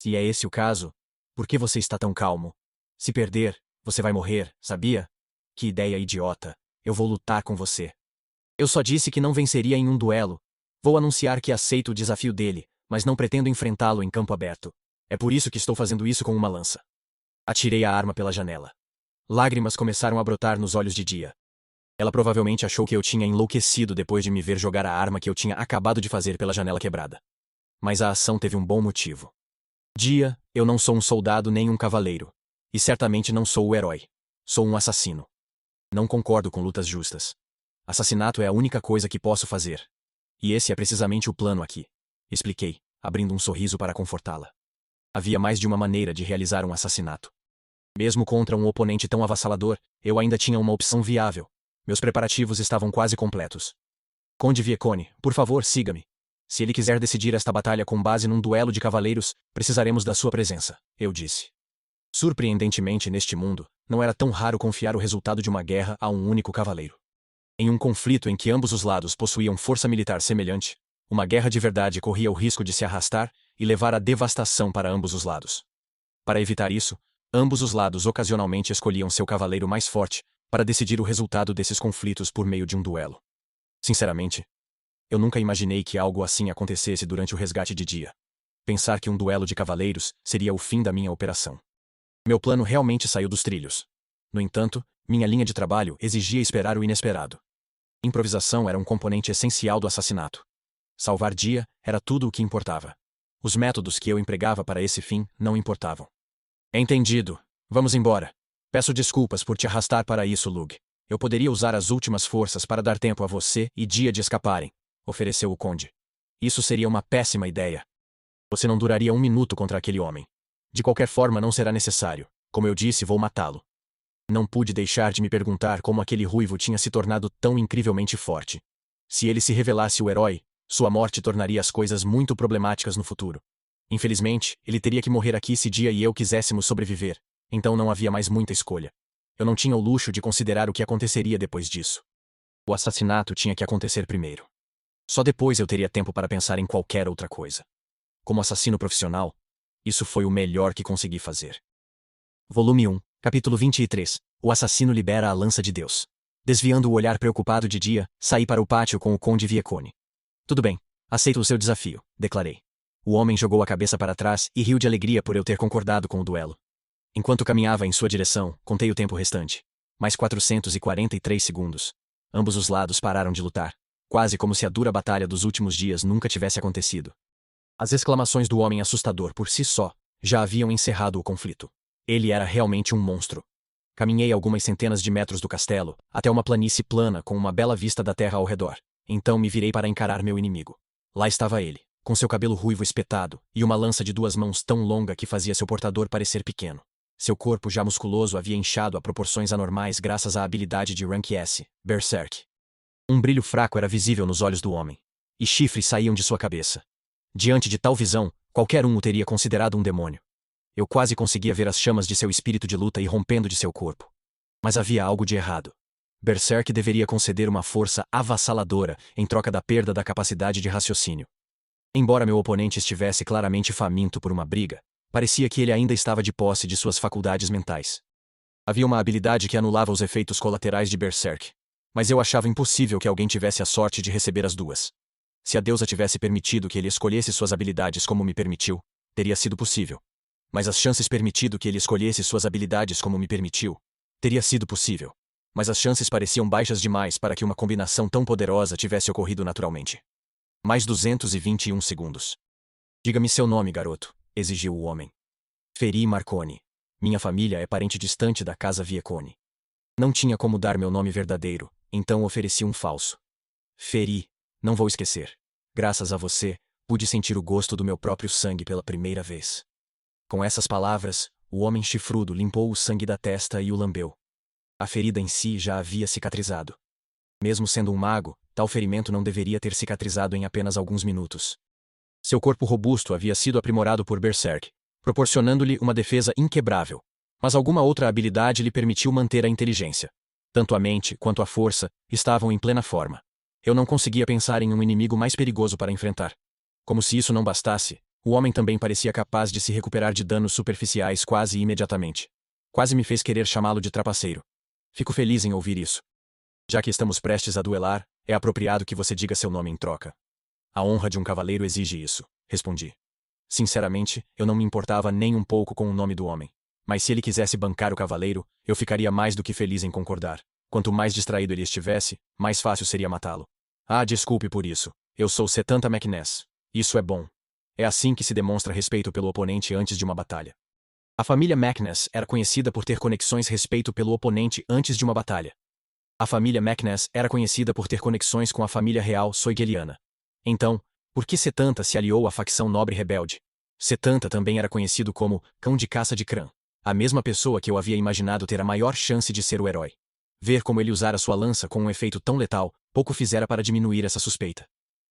A: Se é esse o caso, por que você está tão calmo? Se perder, você vai morrer, sabia? Que ideia idiota. Eu vou lutar com você. Eu só disse que não venceria em um duelo. Vou anunciar que aceito o desafio dele, mas não pretendo enfrentá-lo em campo aberto. É por isso que estou fazendo isso com uma lança. Atirei a arma pela janela. Lágrimas começaram a brotar nos olhos de Dia. Ela provavelmente achou que eu tinha enlouquecido depois de me ver jogar a arma que eu tinha acabado de fazer pela janela quebrada. Mas a ação teve um bom motivo. "Dia, eu não sou um soldado nem um cavaleiro. E certamente não sou o herói. Sou um assassino. Não concordo com lutas justas. Assassinato é a única coisa que posso fazer. E esse é precisamente o plano aqui", expliquei, abrindo um sorriso para confortá-la. Havia mais de uma maneira de realizar um assassinato. Mesmo contra um oponente tão avassalador, eu ainda tinha uma opção viável. Meus preparativos estavam quase completos. Conde Viecone, por favor, siga-me. Se ele quiser decidir esta batalha com base num duelo de cavaleiros, precisaremos da sua presença, eu disse. Surpreendentemente, neste mundo, não era tão raro confiar o resultado de uma guerra a um único cavaleiro. Em um conflito em que ambos os lados possuíam força militar semelhante, uma guerra de verdade corria o risco de se arrastar e levar à devastação para ambos os lados. Para evitar isso, ambos os lados ocasionalmente escolhiam seu cavaleiro mais forte para decidir o resultado desses conflitos por meio de um duelo. Sinceramente, eu nunca imaginei que algo assim acontecesse durante o resgate de Dia. Pensar que um duelo de cavaleiros seria o fim da minha operação. Meu plano realmente saiu dos trilhos. No entanto, minha linha de trabalho exigia esperar o inesperado. Improvisação era um componente essencial do assassinato. Salvar Dia era tudo o que importava. Os métodos que eu empregava para esse fim não importavam. Entendido. Vamos embora. Peço desculpas por te arrastar para isso, Lug. Eu poderia usar as últimas forças para dar tempo a você e Dia de escaparem, ofereceu o conde. Isso seria uma péssima ideia. Você não duraria um minuto contra aquele homem. De qualquer forma, não será necessário. Como eu disse, vou matá-lo. Não pude deixar de me perguntar como aquele ruivo tinha se tornado tão incrivelmente forte. Se ele se revelasse o herói, sua morte tornaria as coisas muito problemáticas no futuro. Infelizmente, ele teria que morrer aqui se Dia e eu quiséssemos sobreviver, então não havia mais muita escolha. Eu não tinha o luxo de considerar o que aconteceria depois disso. O assassinato tinha que acontecer primeiro. Só depois eu teria tempo para pensar em qualquer outra coisa. Como assassino profissional, isso foi o melhor que consegui fazer. Volume 1, capítulo 23. O assassino libera a lança de Deus. Desviando o olhar preocupado de Dia, saí para o pátio com o conde Viecone. Tudo bem, aceito o seu desafio, declarei. O homem jogou a cabeça para trás e riu de alegria por eu ter concordado com o duelo. Enquanto caminhava em sua direção, contei o tempo restante. Mais 443 segundos. Ambos os lados pararam de lutar, quase como se a dura batalha dos últimos dias nunca tivesse acontecido. As exclamações do homem assustador por si só já haviam encerrado o conflito. Ele era realmente um monstro. Caminhei algumas centenas de metros do castelo, até uma planície plana com uma bela vista da terra ao redor. Então me virei para encarar meu inimigo. Lá estava ele, com seu cabelo ruivo espetado e uma lança de 2 mãos tão longa que fazia seu portador parecer pequeno. Seu corpo já musculoso havia inchado a proporções anormais graças à habilidade de Rank S, Berserk. Um brilho fraco era visível nos olhos do homem, e chifres saíam de sua cabeça. Diante de tal visão, qualquer um o teria considerado um demônio. Eu quase conseguia ver as chamas de seu espírito de luta irrompendo de seu corpo. Mas havia algo de errado. Berserk deveria conceder uma força avassaladora em troca da perda da capacidade de raciocínio. Embora meu oponente estivesse claramente faminto por uma briga, parecia que ele ainda estava de posse de suas faculdades mentais. Havia uma habilidade que anulava os efeitos colaterais de Berserk, mas eu achava impossível que alguém tivesse a sorte de receber as duas. Se a deusa tivesse permitido que ele escolhesse suas habilidades como me permitiu, teria sido possível. Mas as chances permitido que ele escolhesse suas habilidades como me permitiu, teria sido possível. Mas as chances pareciam baixas demais para que uma combinação tão poderosa tivesse ocorrido naturalmente. Mais 221 segundos. Diga-me seu nome, garoto, exigiu o homem. Feri Marconi. Minha família é parente distante da casa Viecone. Não tinha como dar meu nome verdadeiro, então ofereci um falso. Feri, não vou esquecer. Graças a você, pude sentir o gosto do meu próprio sangue pela primeira vez. Com essas palavras, o homem chifrudo limpou o sangue da testa e o lambeu. A ferida em si já havia cicatrizado. Mesmo sendo um mago, tal ferimento não deveria ter cicatrizado em apenas alguns minutos. Seu corpo robusto havia sido aprimorado por Berserk, proporcionando-lhe uma defesa inquebrável, mas alguma outra habilidade lhe permitiu manter a inteligência. Tanto a mente quanto a força estavam em plena forma. Eu não conseguia pensar em um inimigo mais perigoso para enfrentar. Como se isso não bastasse, o homem também parecia capaz de se recuperar de danos superficiais quase imediatamente. Quase me fez querer chamá-lo de trapaceiro. Fico feliz em ouvir isso. Já que estamos prestes a duelar, é apropriado que você diga seu nome em troca. A honra de um cavaleiro exige isso, respondi. Sinceramente, eu não me importava nem um pouco com o nome do homem. Mas se ele quisesse bancar o cavaleiro, eu ficaria mais do que feliz em concordar. Quanto mais distraído ele estivesse, mais fácil seria matá-lo. Ah, desculpe por isso. Eu sou Setanta McNess. Isso é bom. É assim que se demonstra respeito pelo oponente antes de uma batalha. A família McNess era conhecida por ter conexões respeito pelo oponente antes de uma batalha. A família McNess era conhecida por ter conexões com a família real Soigeliana. Então, por que Setanta se aliou à facção nobre rebelde? Setanta também era conhecido como Cão de Caça de Cran. A mesma pessoa que eu havia imaginado ter a maior chance de ser o herói. Ver como ele usara sua lança com um efeito tão letal, pouco fizera para diminuir essa suspeita.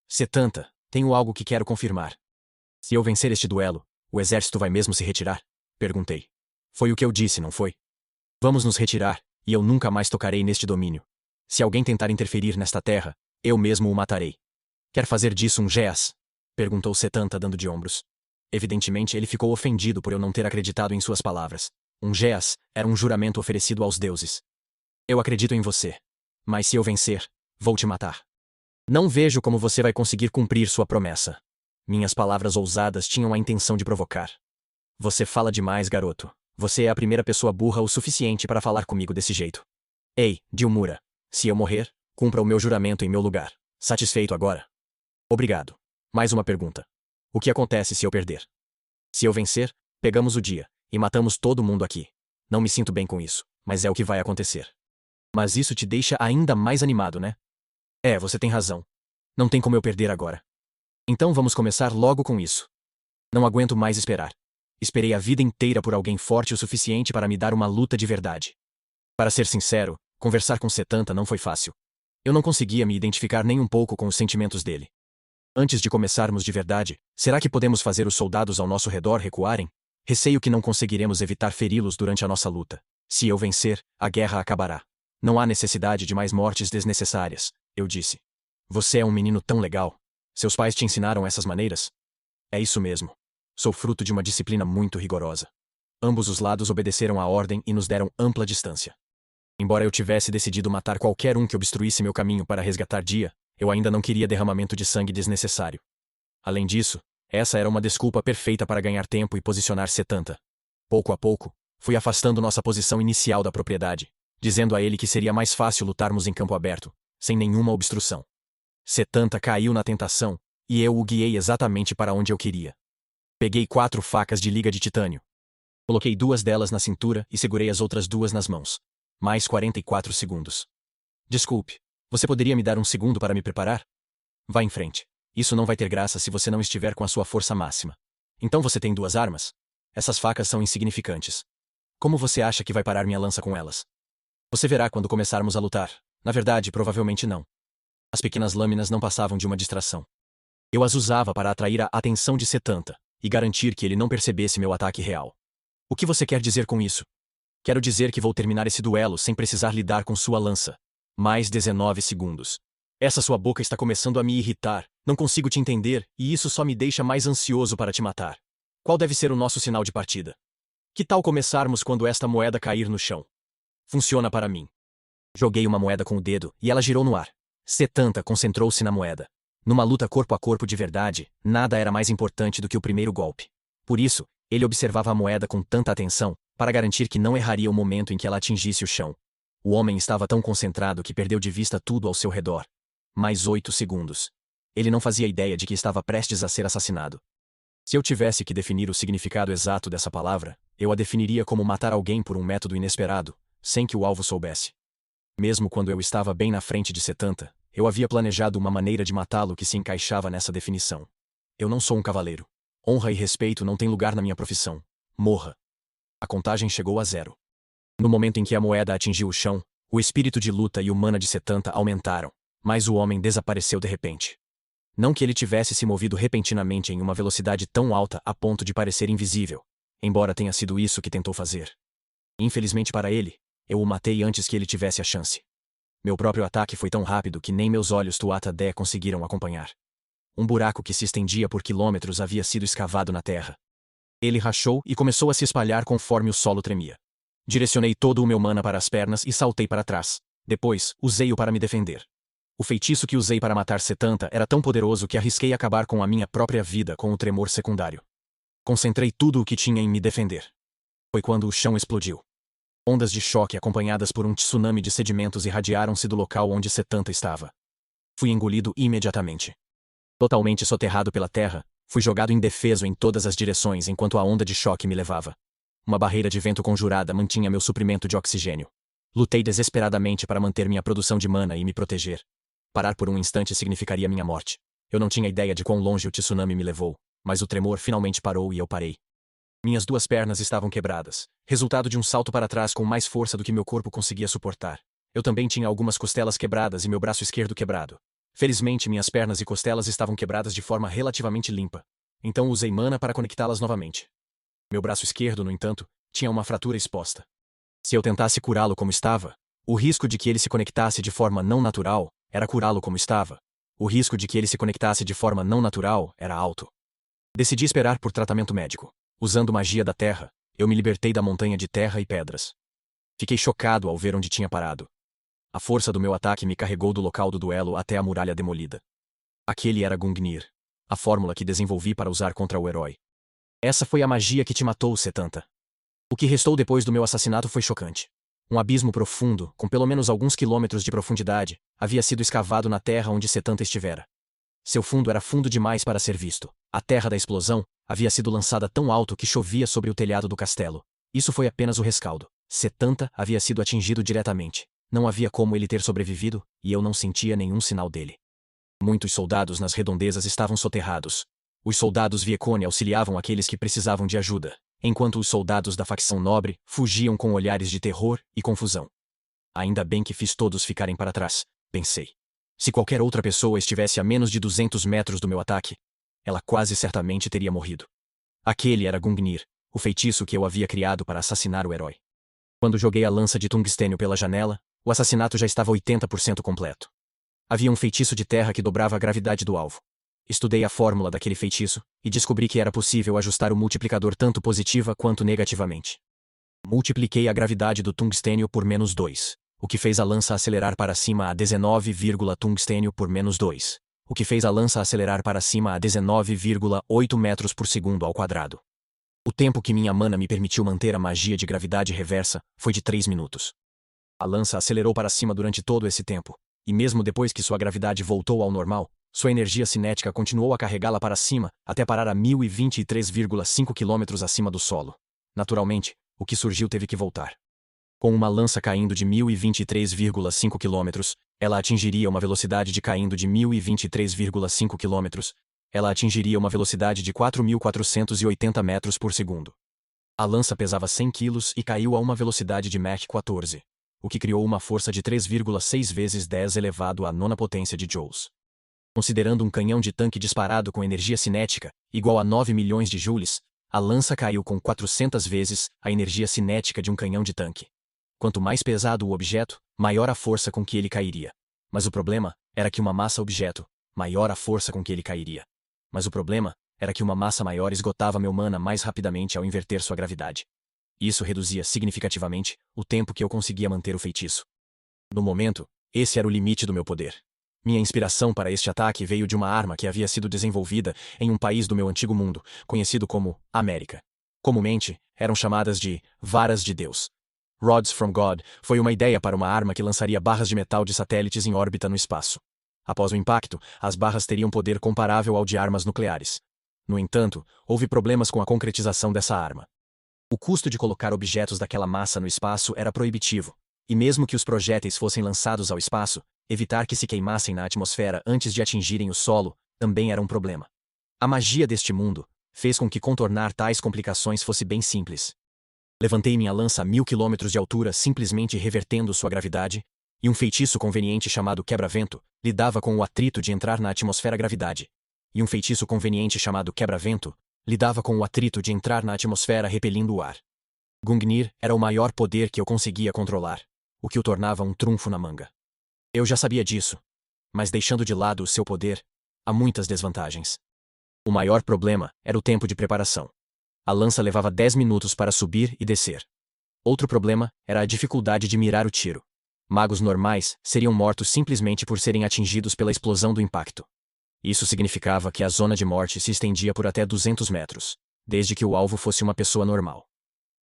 A: Setanta, tenho algo que quero confirmar. Se eu vencer este duelo, o exército vai mesmo se retirar? Perguntei. Foi o que eu disse, não foi? Vamos nos retirar, e eu nunca mais tocarei neste domínio. Se alguém tentar interferir nesta terra, eu mesmo o matarei. Quer fazer disso um Geas? Perguntou Setanta dando de ombros. Evidentemente ele ficou ofendido por eu não ter acreditado em suas palavras. Um Geas era um juramento oferecido aos deuses. Eu acredito em você. Mas se eu vencer, vou te matar. Não vejo como você vai conseguir cumprir sua promessa. Minhas palavras ousadas tinham a intenção de provocar. Você fala demais, garoto. Você é a primeira pessoa burra o suficiente para falar comigo desse jeito. Ei, Dilmura. Se eu morrer, cumpra o meu juramento em meu lugar. Satisfeito agora? Obrigado. Mais uma pergunta. O que acontece se eu perder? Se eu vencer, pegamos o dia, e matamos todo mundo aqui. Não me sinto bem com isso, mas é o que vai acontecer. Mas isso te deixa ainda mais animado, né? É, você tem razão. Não tem como eu perder agora. Então vamos começar logo com isso. Não aguento mais esperar. Esperei a vida inteira por alguém forte o suficiente para me dar uma luta de verdade. Para ser sincero, conversar com Setanta não foi fácil. Eu não conseguia me identificar nem um pouco com os sentimentos dele. Antes de começarmos de verdade, será que podemos fazer os soldados ao nosso redor recuarem? Receio que não conseguiremos evitar feri-los durante a nossa luta. Se eu vencer, a guerra acabará. Não há necessidade de mais mortes desnecessárias, eu disse. Você é um menino tão legal. Seus pais te ensinaram essas maneiras? É isso mesmo. Sou fruto de uma disciplina muito rigorosa. Ambos os lados obedeceram à ordem e nos deram ampla distância. Embora eu tivesse decidido matar qualquer um que obstruísse meu caminho para resgatar Dia, eu ainda não queria derramamento de sangue desnecessário. Além disso, essa era uma desculpa perfeita para ganhar tempo e posicionar Setanta. Pouco a pouco, fui afastando nossa posição inicial da propriedade, dizendo a ele que seria mais fácil lutarmos em campo aberto, sem nenhuma obstrução. Setanta caiu na tentação, e eu o guiei exatamente para onde eu queria. Peguei 4 facas de liga de titânio. Coloquei 2 delas na cintura e segurei as outras 2 nas mãos. Mais 44 segundos. Desculpe, você poderia me dar um segundo para me preparar? Vá em frente. Isso não vai ter graça se você não estiver com a sua força máxima. Então você tem 2 armas? Essas facas são insignificantes. Como você acha que vai parar minha lança com elas? Você verá quando começarmos a lutar. Na verdade, provavelmente não. As pequenas lâminas não passavam de uma distração. Eu as usava para atrair a atenção de Setanta e garantir que ele não percebesse meu ataque real. O que você quer dizer com isso? Quero dizer que vou terminar esse duelo sem precisar lidar com sua lança. Mais 19 segundos. Essa sua boca está começando a me irritar, não consigo te entender, e isso só me deixa mais ansioso para te matar. Qual deve ser o nosso sinal de partida? Que tal começarmos quando esta moeda cair no chão? Funciona para mim. Joguei uma moeda com o dedo, e ela girou no ar. Setanta concentrou-se na moeda. Numa luta corpo a corpo de verdade, nada era mais importante do que o primeiro golpe. Por isso, ele observava a moeda com tanta atenção, para garantir que não erraria o momento em que ela atingisse o chão. O homem estava tão concentrado que perdeu de vista tudo ao seu redor. Mais 8 segundos. Ele não fazia ideia de que estava prestes a ser assassinado. Se eu tivesse que definir o significado exato dessa palavra, eu a definiria como matar alguém por um método inesperado, sem que o alvo soubesse. Mesmo quando eu estava bem na frente de Setanta, eu havia planejado uma maneira de matá-lo que se encaixava nessa definição. Eu não sou um cavaleiro. Honra e respeito não têm lugar na minha profissão. Morra. A contagem chegou a 0. No momento em que a moeda atingiu o chão, o espírito de luta e o mana de Setanta aumentaram, mas o homem desapareceu de repente. Não que ele tivesse se movido repentinamente em uma velocidade tão alta a ponto de parecer invisível, embora tenha sido isso que tentou fazer. Infelizmente para ele, eu o matei antes que ele tivesse a chance. Meu próprio ataque foi tão rápido que nem meus olhos Tuatha-Dé conseguiram acompanhar. Um buraco que se estendia por quilômetros havia sido escavado na terra. Ele rachou e começou a se espalhar conforme o solo tremia. Direcionei todo o meu mana para as pernas e saltei para trás. Depois, usei-o para me defender. O feitiço que usei para matar Setanta era tão poderoso que arrisquei acabar com a minha própria vida com o tremor secundário. Concentrei tudo o que tinha em me defender. Foi quando o chão explodiu. Ondas de choque acompanhadas por um tsunami de sedimentos irradiaram-se do local onde Setanta estava. Fui engolido imediatamente. Totalmente soterrado pela terra, fui jogado indefeso em todas as direções enquanto a onda de choque me levava. Uma barreira de vento conjurada mantinha meu suprimento de oxigênio. Lutei desesperadamente para manter minha produção de mana e me proteger. Parar por um instante significaria minha morte. Eu não tinha ideia de quão longe o tsunami me levou, mas o tremor finalmente parou e eu parei. Minhas duas pernas estavam quebradas, resultado de um salto para trás com mais força do que meu corpo conseguia suportar. Eu também tinha algumas costelas quebradas e meu braço esquerdo quebrado. Felizmente, minhas pernas e costelas estavam quebradas de forma relativamente limpa. Então usei mana para conectá-las novamente. Meu braço esquerdo, no entanto, tinha uma fratura exposta. Se eu tentasse curá-lo como estava, o risco de que ele se conectasse de forma não natural era curá-lo como estava. O risco de que ele se conectasse de forma não natural era alto. Decidi esperar por tratamento médico. Usando magia da terra, eu me libertei da montanha de terra e pedras. Fiquei chocado ao ver onde tinha parado. A força do meu ataque me carregou do local do duelo até a muralha demolida. Aquele era Gungnir, a fórmula que desenvolvi para usar contra o herói. Essa foi a magia que te matou, Setanta. O que restou depois do meu assassinato foi chocante. Um abismo profundo, com pelo menos alguns quilômetros de profundidade, havia sido escavado na terra onde Setanta estivera. Seu fundo era fundo demais para ser visto. A terra da explosão havia sido lançada tão alto que chovia sobre o telhado do castelo. Isso foi apenas o rescaldo. Setanta havia sido atingido diretamente. Não havia como ele ter sobrevivido, e eu não sentia nenhum sinal dele. Muitos soldados nas redondezas estavam soterrados. Os soldados Viecone auxiliavam aqueles que precisavam de ajuda, enquanto os soldados da facção nobre fugiam com olhares de terror e confusão. Ainda bem que fiz todos ficarem para trás, pensei. Se qualquer outra pessoa estivesse a menos de 200 metros do meu ataque, ela quase certamente teria morrido. Aquele era Gungnir, o feitiço que eu havia criado para assassinar o herói. Quando joguei a lança de tungstênio pela janela, o assassinato já estava 80% completo. Havia um feitiço de terra que dobrava a gravidade do alvo. Estudei a fórmula daquele feitiço e descobri que era possível ajustar o multiplicador tanto positiva quanto negativamente. Multipliquei a gravidade do tungstênio por -2, o que fez a lança acelerar para cima a 19, tungstênio por -2, o que fez a lança acelerar para cima a 19,8 metros por segundo ao quadrado. O tempo que minha mana me permitiu manter a magia de gravidade reversa foi de 3 minutos. A lança acelerou para cima durante todo esse tempo, e mesmo depois que sua gravidade voltou ao normal, sua energia cinética continuou a carregá-la para cima até parar a 1023,5 km acima do solo. Naturalmente, o que surgiu teve que voltar. Com uma lança caindo de 1023,5 km, ela atingiria uma velocidade de caindo de 1023,5 km, ela atingiria uma velocidade de 4.480 metros por segundo. A lança pesava 100 kg e caiu a uma velocidade de Mach 14. O que criou uma força de 3,6 vezes 10 elevado à nona potência de joules. Considerando um canhão de tanque disparado com energia cinética, igual a 9 milhões de joules, a lança caiu com 400 vezes a energia cinética de um canhão de tanque. Quanto mais pesado o objeto, maior a força com que ele cairia. Mas o problema era que uma massa objeto, maior a força com que ele cairia. Mas o problema era que uma massa maior esgotava meu mana mais rapidamente ao inverter sua gravidade. Isso reduzia significativamente o tempo que eu conseguia manter o feitiço. No momento, esse era o limite do meu poder. Minha inspiração para este ataque veio de uma arma que havia sido desenvolvida em um país do meu antigo mundo, conhecido como América. Comumente, eram chamadas de varas de Deus. Rods from God foi uma ideia para uma arma que lançaria barras de metal de satélites em órbita no espaço. Após o impacto, as barras teriam poder comparável ao de armas nucleares. No entanto, houve problemas com a concretização dessa arma. O custo de colocar objetos daquela massa no espaço era proibitivo, e mesmo que os projéteis fossem lançados ao espaço, evitar que se queimassem na atmosfera antes de atingirem o solo também era um problema. A magia deste mundo fez com que contornar tais complicações fosse bem simples. Levantei minha lança a 1000 km de altura simplesmente revertendo sua gravidade, e um feitiço conveniente chamado quebra-vento lidava com o atrito de entrar na atmosfera gravidade. E um feitiço conveniente chamado quebra-vento lidava com o atrito de entrar na atmosfera repelindo o ar. Gungnir era o maior poder que eu conseguia controlar, o que o tornava um trunfo na manga. Eu já sabia disso, mas deixando de lado o seu poder, há muitas desvantagens. O maior problema era o tempo de preparação. A lança levava 10 minutos para subir e descer. Outro problema era a dificuldade de mirar o tiro. Magos normais seriam mortos simplesmente por serem atingidos pela explosão do impacto. Isso significava que a zona de morte se estendia por até 200 metros, desde que o alvo fosse uma pessoa normal.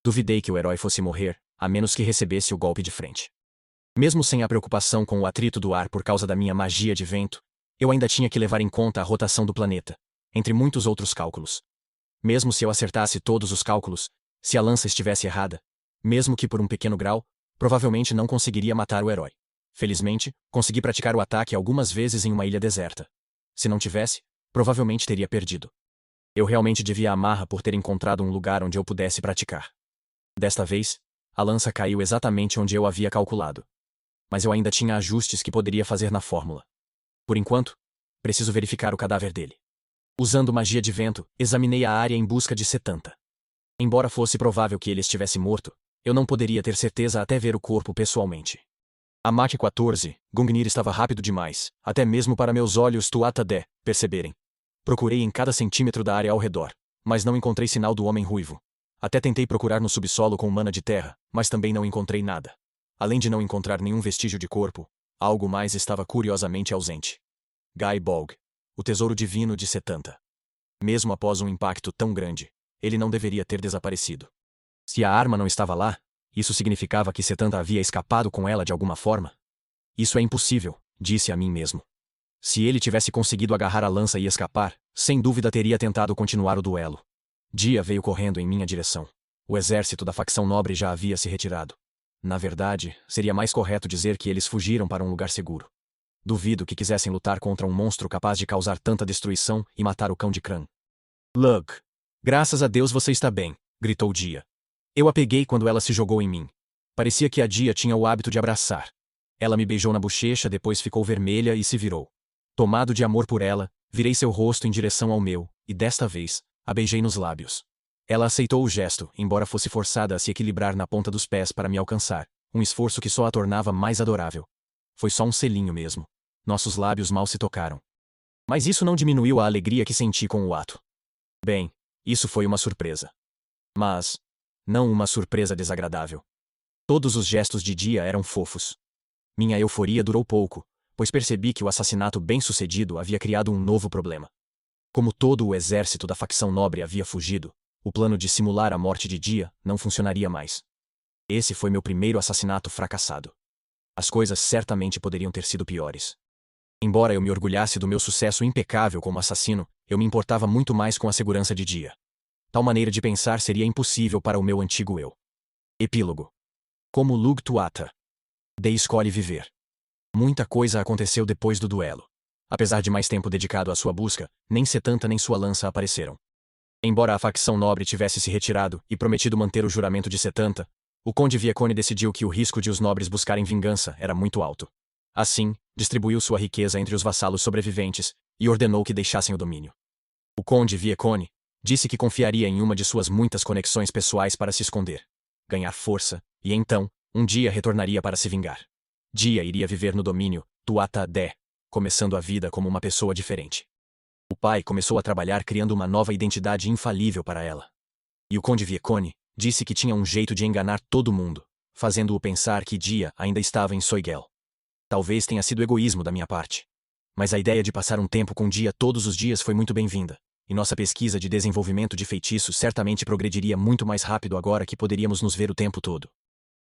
A: Duvidei que o herói fosse morrer, a menos que recebesse o golpe de frente. Mesmo sem a preocupação com o atrito do ar por causa da minha magia de vento, eu ainda tinha que levar em conta a rotação do planeta, entre muitos outros cálculos. Mesmo se eu acertasse todos os cálculos, se a lança estivesse errada, mesmo que por um pequeno grau, provavelmente não conseguiria matar o herói. Felizmente, consegui praticar o ataque algumas vezes em uma ilha deserta. Se não tivesse, provavelmente teria perdido. Eu realmente devia amá-la por ter encontrado um lugar onde eu pudesse praticar. Desta vez, a lança caiu exatamente onde eu havia calculado. Mas eu ainda tinha ajustes que poderia fazer na fórmula. Por enquanto, preciso verificar o cadáver dele. Usando magia de vento, examinei a área em busca de Setanta. Embora fosse provável que ele estivesse morto, eu não poderia ter certeza até ver o corpo pessoalmente. A Mach 14, Gungnir estava rápido demais, até mesmo para meus olhos Tuatha-Dé perceberem. Procurei em cada centímetro da área ao redor, mas não encontrei sinal do homem ruivo. Até tentei procurar no subsolo com mana de terra, mas também não encontrei nada. Além de não encontrar nenhum vestígio de corpo, algo mais estava curiosamente ausente. Gai Bolg, o tesouro divino de Setanta. Mesmo após um impacto tão grande, ele não deveria ter desaparecido. Se a arma não estava lá, isso significava que Setanta havia escapado com ela de alguma forma? Isso é impossível, disse a mim mesmo. Se ele tivesse conseguido agarrar a lança e escapar, sem dúvida teria tentado continuar o duelo. Dia veio correndo em minha direção. O exército da facção nobre já havia se retirado. Na verdade, seria mais correto dizer que eles fugiram para um lugar seguro. Duvido que quisessem lutar contra um monstro capaz de causar tanta destruição e matar o cão de Kran. Lug. Graças a Deus você está bem, gritou Dia. Eu a peguei quando ela se jogou em mim. Parecia que a Dia tinha o hábito de abraçar. Ela me beijou na bochecha, depois ficou vermelha e se virou. Tomado de amor por ela, virei seu rosto em direção ao meu, e desta vez, a beijei nos lábios. Ela aceitou o gesto, embora fosse forçada a se equilibrar na ponta dos pés para me alcançar, um esforço que só a tornava mais adorável. Foi só um selinho mesmo. Nossos lábios mal se tocaram. Mas isso não diminuiu a alegria que senti com o ato. Bem, isso foi uma surpresa. Mas, não uma surpresa desagradável. Todos os gestos de Dia eram fofos. Minha euforia durou pouco, pois percebi que o assassinato bem-sucedido havia criado um novo problema. Como todo o exército da facção nobre havia fugido, o plano de simular a morte de Dia não funcionaria mais. Esse foi meu primeiro assassinato fracassado. As coisas certamente poderiam ter sido piores. Embora eu me orgulhasse do meu sucesso impecável como assassino, eu me importava muito mais com a segurança de Dia. Tal maneira de pensar seria impossível para o meu antigo eu. Epílogo. Como Lug Tuatha Dé escolhe viver. Muita coisa aconteceu depois do duelo. Apesar de mais tempo dedicado à sua busca, nem Setanta nem sua lança apareceram. Embora a facção nobre tivesse se retirado e prometido manter o juramento de Setanta, o Conde Viekone decidiu que o risco de os nobres buscarem vingança era muito alto. Assim, distribuiu sua riqueza entre os vassalos sobreviventes e ordenou que deixassem o domínio. O Conde Viekone disse que confiaria em uma de suas muitas conexões pessoais para se esconder, ganhar força, e então, um dia retornaria para se vingar. Dia iria viver no domínio Tuatha-Dé, começando a vida como uma pessoa diferente. O pai começou a trabalhar criando uma nova identidade infalível para ela. E o Conde Viekone disse que tinha um jeito de enganar todo mundo, fazendo-o pensar que Dia ainda estava em Soigel. Talvez tenha sido egoísmo da minha parte. Mas a ideia de passar um tempo com Dia todos os dias foi muito bem-vinda, e nossa pesquisa de desenvolvimento de feitiços certamente progrediria muito mais rápido agora que poderíamos nos ver o tempo todo.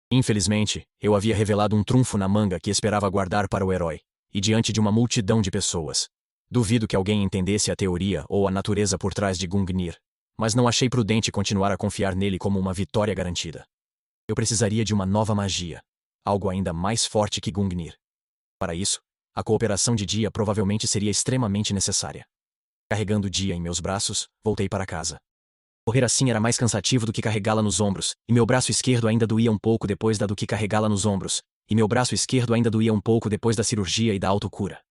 A: Infelizmente, eu havia revelado um trunfo na manga que esperava guardar para o herói, e diante de uma multidão de pessoas. Duvido que alguém entendesse a teoria ou a natureza por trás de Gungnir, mas não achei prudente continuar a confiar nele como uma vitória garantida. Eu precisaria de uma nova magia, algo ainda mais forte que Gungnir. Para isso, a cooperação de Dia provavelmente seria extremamente necessária. Carregando Dia em meus braços, voltei para casa. Correr assim era mais cansativo do que carregá-la nos ombros, e meu braço esquerdo ainda doía um pouco depois da cirurgia e da autocura.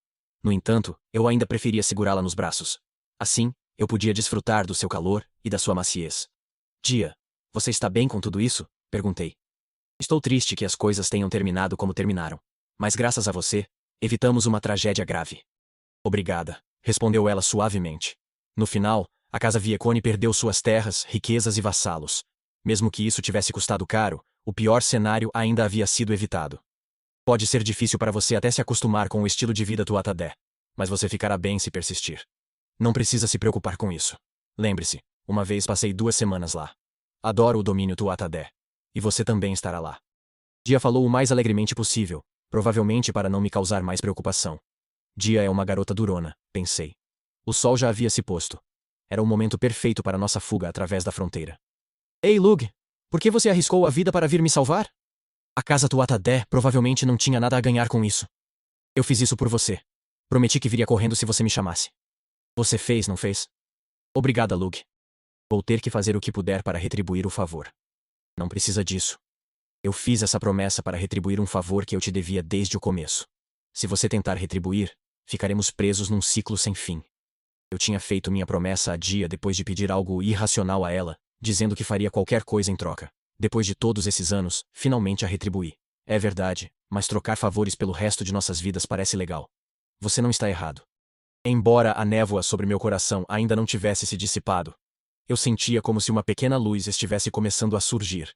A: No entanto, eu ainda preferia segurá-la nos braços. Assim, eu podia desfrutar do seu calor e da sua maciez. Dia, você está bem com tudo isso? Perguntei. Estou triste que as coisas tenham terminado como terminaram. Mas graças a você, evitamos uma tragédia grave. Obrigada, respondeu ela suavemente. No final, a casa Viekone perdeu suas terras, riquezas e vassalos. Mesmo que isso tivesse custado caro, o pior cenário ainda havia sido evitado. Pode ser difícil para você até se acostumar com o estilo de vida Tuatha-Dé, mas você ficará bem se persistir. Não precisa se preocupar com isso. Lembre-se, uma vez passei 2 semanas lá. Adoro o domínio Tuatha-Dé. E você também estará lá. Dia falou o mais alegremente possível, provavelmente para não me causar mais preocupação. Dia é uma garota durona, pensei. O sol já havia se posto. Era o momento perfeito para nossa fuga através da fronteira. Ei, Lug! Por que você arriscou a vida para vir me salvar? A casa Tuatha-Dé provavelmente não tinha nada a ganhar com isso. Eu fiz isso por você. Prometi que viria correndo se você me chamasse. Você fez, não fez? Obrigada, Luke. Vou ter que fazer o que puder para retribuir o favor. Não precisa disso. Eu fiz essa promessa para retribuir um favor que eu te devia desde o começo. Se você tentar retribuir, ficaremos presos num ciclo sem fim. Eu tinha feito minha promessa há dia depois de pedir algo irracional a ela, dizendo que faria qualquer coisa em troca. Depois de todos esses anos, finalmente a retribuí. É verdade, mas trocar favores pelo resto de nossas vidas parece legal. Você não está errado. Embora a névoa sobre meu coração ainda não tivesse se dissipado, eu sentia como se uma pequena luz estivesse começando a surgir.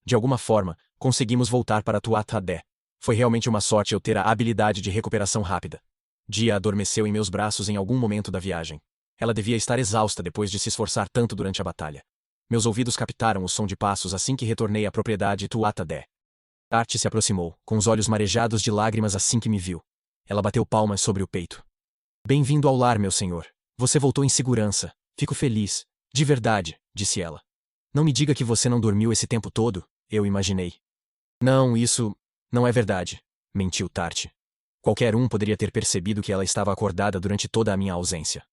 A: De alguma forma, conseguimos voltar para Tuatha Dé. Foi realmente uma sorte eu ter a habilidade de recuperação rápida. Dia adormeceu em meus braços em algum momento da viagem. Ela devia estar exausta depois de se esforçar tanto durante a batalha. Meus ouvidos captaram o som de passos assim que retornei à propriedade Tuatha Dé. Tart se aproximou, com os olhos marejados de lágrimas assim que me viu. Ela bateu palmas sobre o peito. Bem-vindo ao lar, meu senhor. Você voltou em segurança. Fico feliz. De verdade, disse ela. Não me diga que você não dormiu esse tempo todo, eu imaginei. Não, isso não é verdade, mentiu Tart. Qualquer um poderia ter percebido que ela estava acordada durante toda a minha ausência.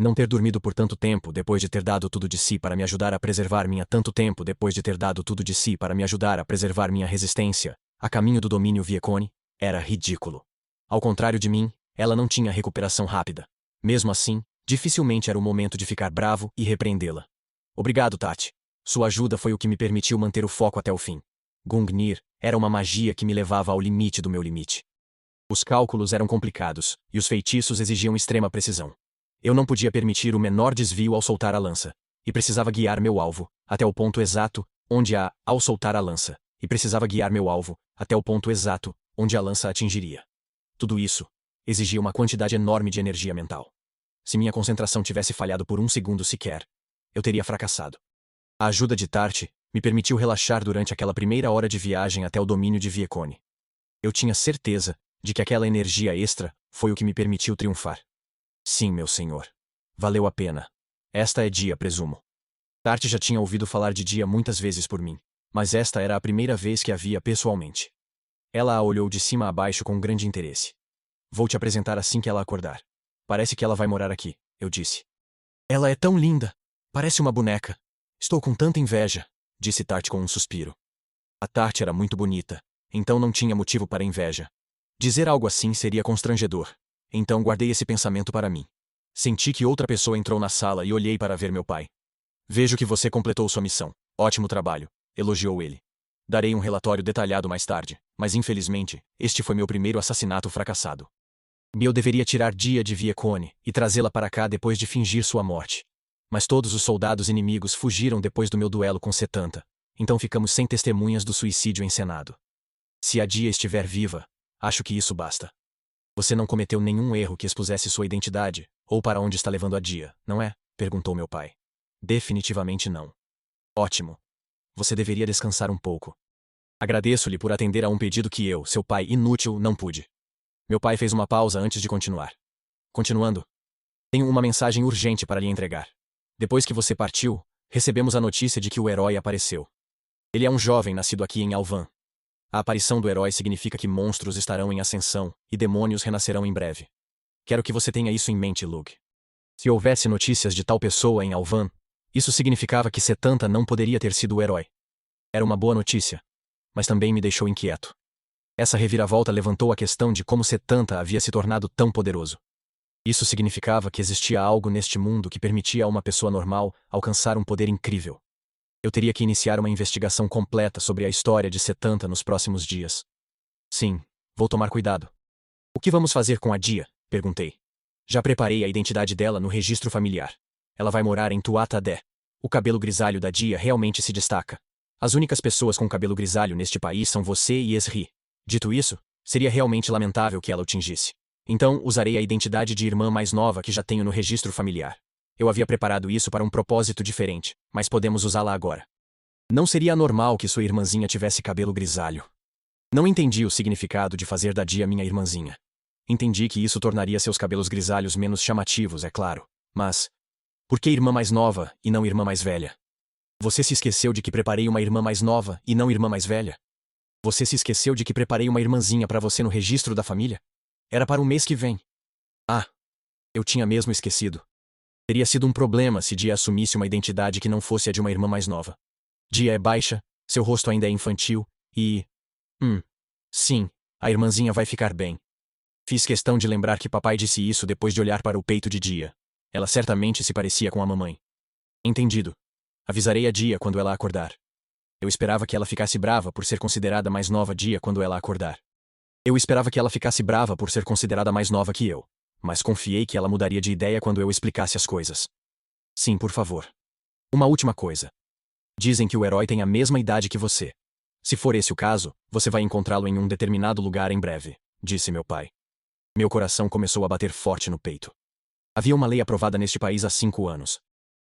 A: Não ter dormido por tanto tempo depois de ter dado tudo de si para me ajudar a preservar minha tanto tempo depois de ter dado tudo de si para me ajudar a preservar minha resistência, a caminho do domínio Viecone, era ridículo. Ao contrário de mim, ela não tinha recuperação rápida. Mesmo assim, dificilmente era o momento de ficar bravo e repreendê-la. Obrigado, Tati. Sua ajuda foi o que me permitiu manter o foco até o fim. Gungnir era uma magia que me levava ao limite do meu limite. Os cálculos eram complicados, e os feitiços exigiam extrema precisão. Eu não podia permitir o menor desvio ao soltar a lança, e precisava guiar meu alvo, até o ponto exato, ao soltar a lança, e precisava guiar meu alvo, até o ponto exato, onde a lança atingiria. Tudo isso exigia uma quantidade enorme de energia mental. Se minha concentração tivesse falhado por um segundo sequer, eu teria fracassado. A ajuda de Tart me permitiu relaxar durante aquela primeira hora de viagem até o domínio de Viecone. Eu tinha certeza de que aquela energia extra foi o que me permitiu triunfar. Sim, meu senhor. Valeu a pena. Esta é Dia, presumo. Tart já tinha ouvido falar de Dia muitas vezes por mim, mas esta era a primeira vez que a via pessoalmente. Ela a olhou de cima a baixo com grande interesse. Vou te apresentar assim que ela acordar. Parece que ela vai morar aqui, eu disse. Ela é tão linda. Parece uma boneca. Estou com tanta inveja, disse Tart com um suspiro. A Tart era muito bonita, então não tinha motivo para inveja. Dizer algo assim seria constrangedor. Então guardei esse pensamento para mim. Senti que outra pessoa entrou na sala e olhei para ver meu pai. Vejo que você completou sua missão. Ótimo trabalho, elogiou ele. Darei um relatório detalhado mais tarde, mas infelizmente, este foi meu primeiro assassinato fracassado. Eu deveria tirar Dia de Viecone e trazê-la para cá depois de fingir sua morte. Mas todos os soldados inimigos fugiram depois do meu duelo com Setanta, então ficamos sem testemunhas do suicídio encenado. Se a Dia estiver viva, acho que isso basta. Você não cometeu nenhum erro que expusesse sua identidade, ou para onde está levando a Dia, não é? Perguntou meu pai. Definitivamente não. Ótimo. Você deveria descansar um pouco. Agradeço-lhe por atender a um pedido que eu, seu pai inútil, não pude. Meu pai fez uma pausa antes de continuar. Continuando. Tenho uma mensagem urgente para lhe entregar. Depois que você partiu, recebemos a notícia de que o herói apareceu. Ele é um jovem nascido aqui em Alvan. A aparição do herói significa que monstros estarão em ascensão e demônios renascerão em breve. Quero que você tenha isso em mente, Luke. Se houvesse notícias de tal pessoa em Alvan, isso significava que Setanta não poderia ter sido o herói. Era uma boa notícia, mas também me deixou inquieto. Essa reviravolta levantou a questão de como Setanta havia se tornado tão poderoso. Isso significava que existia algo neste mundo que permitia a uma pessoa normal alcançar um poder incrível. Eu teria que iniciar uma investigação completa sobre a história de Setanta nos próximos dias. Sim, vou tomar cuidado. O que vamos fazer com a Dia? Perguntei. Já preparei a identidade dela no registro familiar. Ela vai morar em Tuatha Dé. O cabelo grisalho da Dia realmente se destaca. As únicas pessoas com cabelo grisalho neste país são você e Esri. Dito isso, seria realmente lamentável que ela o tingisse. Então, usarei a identidade de irmã mais nova que já tenho no registro familiar. Eu havia preparado isso para um propósito diferente, mas podemos usá-la agora. Não seria anormal que sua irmãzinha tivesse cabelo grisalho. Não entendi o significado de fazer da Dia minha irmãzinha. Entendi que isso tornaria seus cabelos grisalhos menos chamativos, é claro. Mas, por que irmã mais nova e não irmã mais velha? Você se esqueceu de que preparei uma irmã mais nova e não irmã mais velha? Você se esqueceu de que preparei uma irmãzinha para você no registro da família? Era para o mês que vem. Ah, eu tinha mesmo esquecido. Teria sido um problema se Dia assumisse uma identidade que não fosse a de uma irmã mais nova. Dia é baixa, seu rosto ainda é infantil, e... Sim, a irmãzinha vai ficar bem. Fiz questão de lembrar que papai disse isso depois de olhar para o peito de Dia. Ela certamente se parecia com a mamãe. Entendido. Avisarei a Dia quando ela acordar. Eu esperava que ela ficasse brava por ser considerada mais nova Dia quando ela acordar. Eu esperava que ela ficasse brava por ser considerada mais nova que eu, mas confiei que ela mudaria de ideia quando eu explicasse as coisas. Sim, por favor. Uma última coisa. Dizem que o herói tem a mesma idade que você. Se for esse o caso, você vai encontrá-lo em um determinado lugar em breve, disse meu pai. Meu coração começou a bater forte no peito. Havia uma lei aprovada neste país há 5 anos.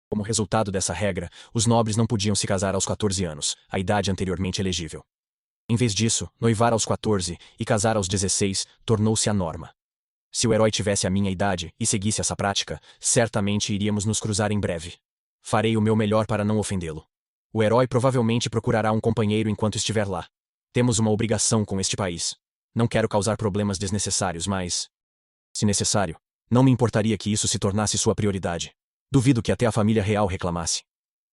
A: Como resultado dessa regra, os nobres não podiam se casar aos 14 anos, a idade anteriormente elegível. Em vez disso, noivar aos 14 e casar aos 16 tornou-se a norma. Se o herói tivesse a minha idade e seguisse essa prática, certamente iríamos nos cruzar em breve. Farei o meu melhor para não ofendê-lo. O herói provavelmente procurará um companheiro enquanto estiver lá. Temos uma obrigação com este país. Não quero causar problemas desnecessários, mas... se necessário, não me importaria que isso se tornasse sua prioridade. Duvido que até a família real reclamasse.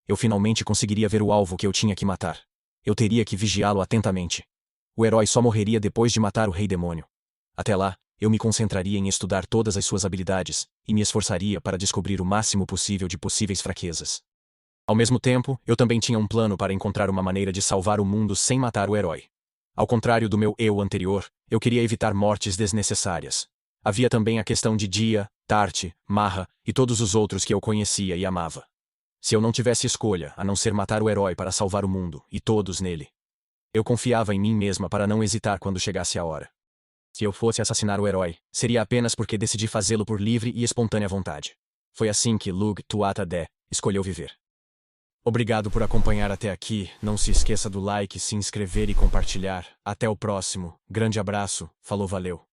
A: Eu finalmente conseguiria ver o alvo que eu tinha que matar. Eu teria que vigiá-lo atentamente. O herói só morreria depois de matar o rei demônio. Até lá, eu me concentraria em estudar todas as suas habilidades, e me esforçaria para descobrir o máximo possível de possíveis fraquezas. Ao mesmo tempo, eu também tinha um plano para encontrar uma maneira de salvar o mundo sem matar o herói. Ao contrário do meu eu anterior, eu queria evitar mortes desnecessárias. Havia também a questão de Dia, Tarte, Marra e todos os outros que eu conhecia e amava. Se eu não tivesse escolha, a não ser matar o herói para salvar o mundo, e todos nele. Eu confiava em mim mesma para não hesitar quando chegasse a hora. Se eu fosse assassinar o herói, seria apenas porque decidi fazê-lo por livre e espontânea vontade. Foi assim que Lug Tuatha Dé escolheu viver. Obrigado por acompanhar até aqui, não se esqueça do like, se inscrever e compartilhar. Até o próximo, grande abraço, falou valeu.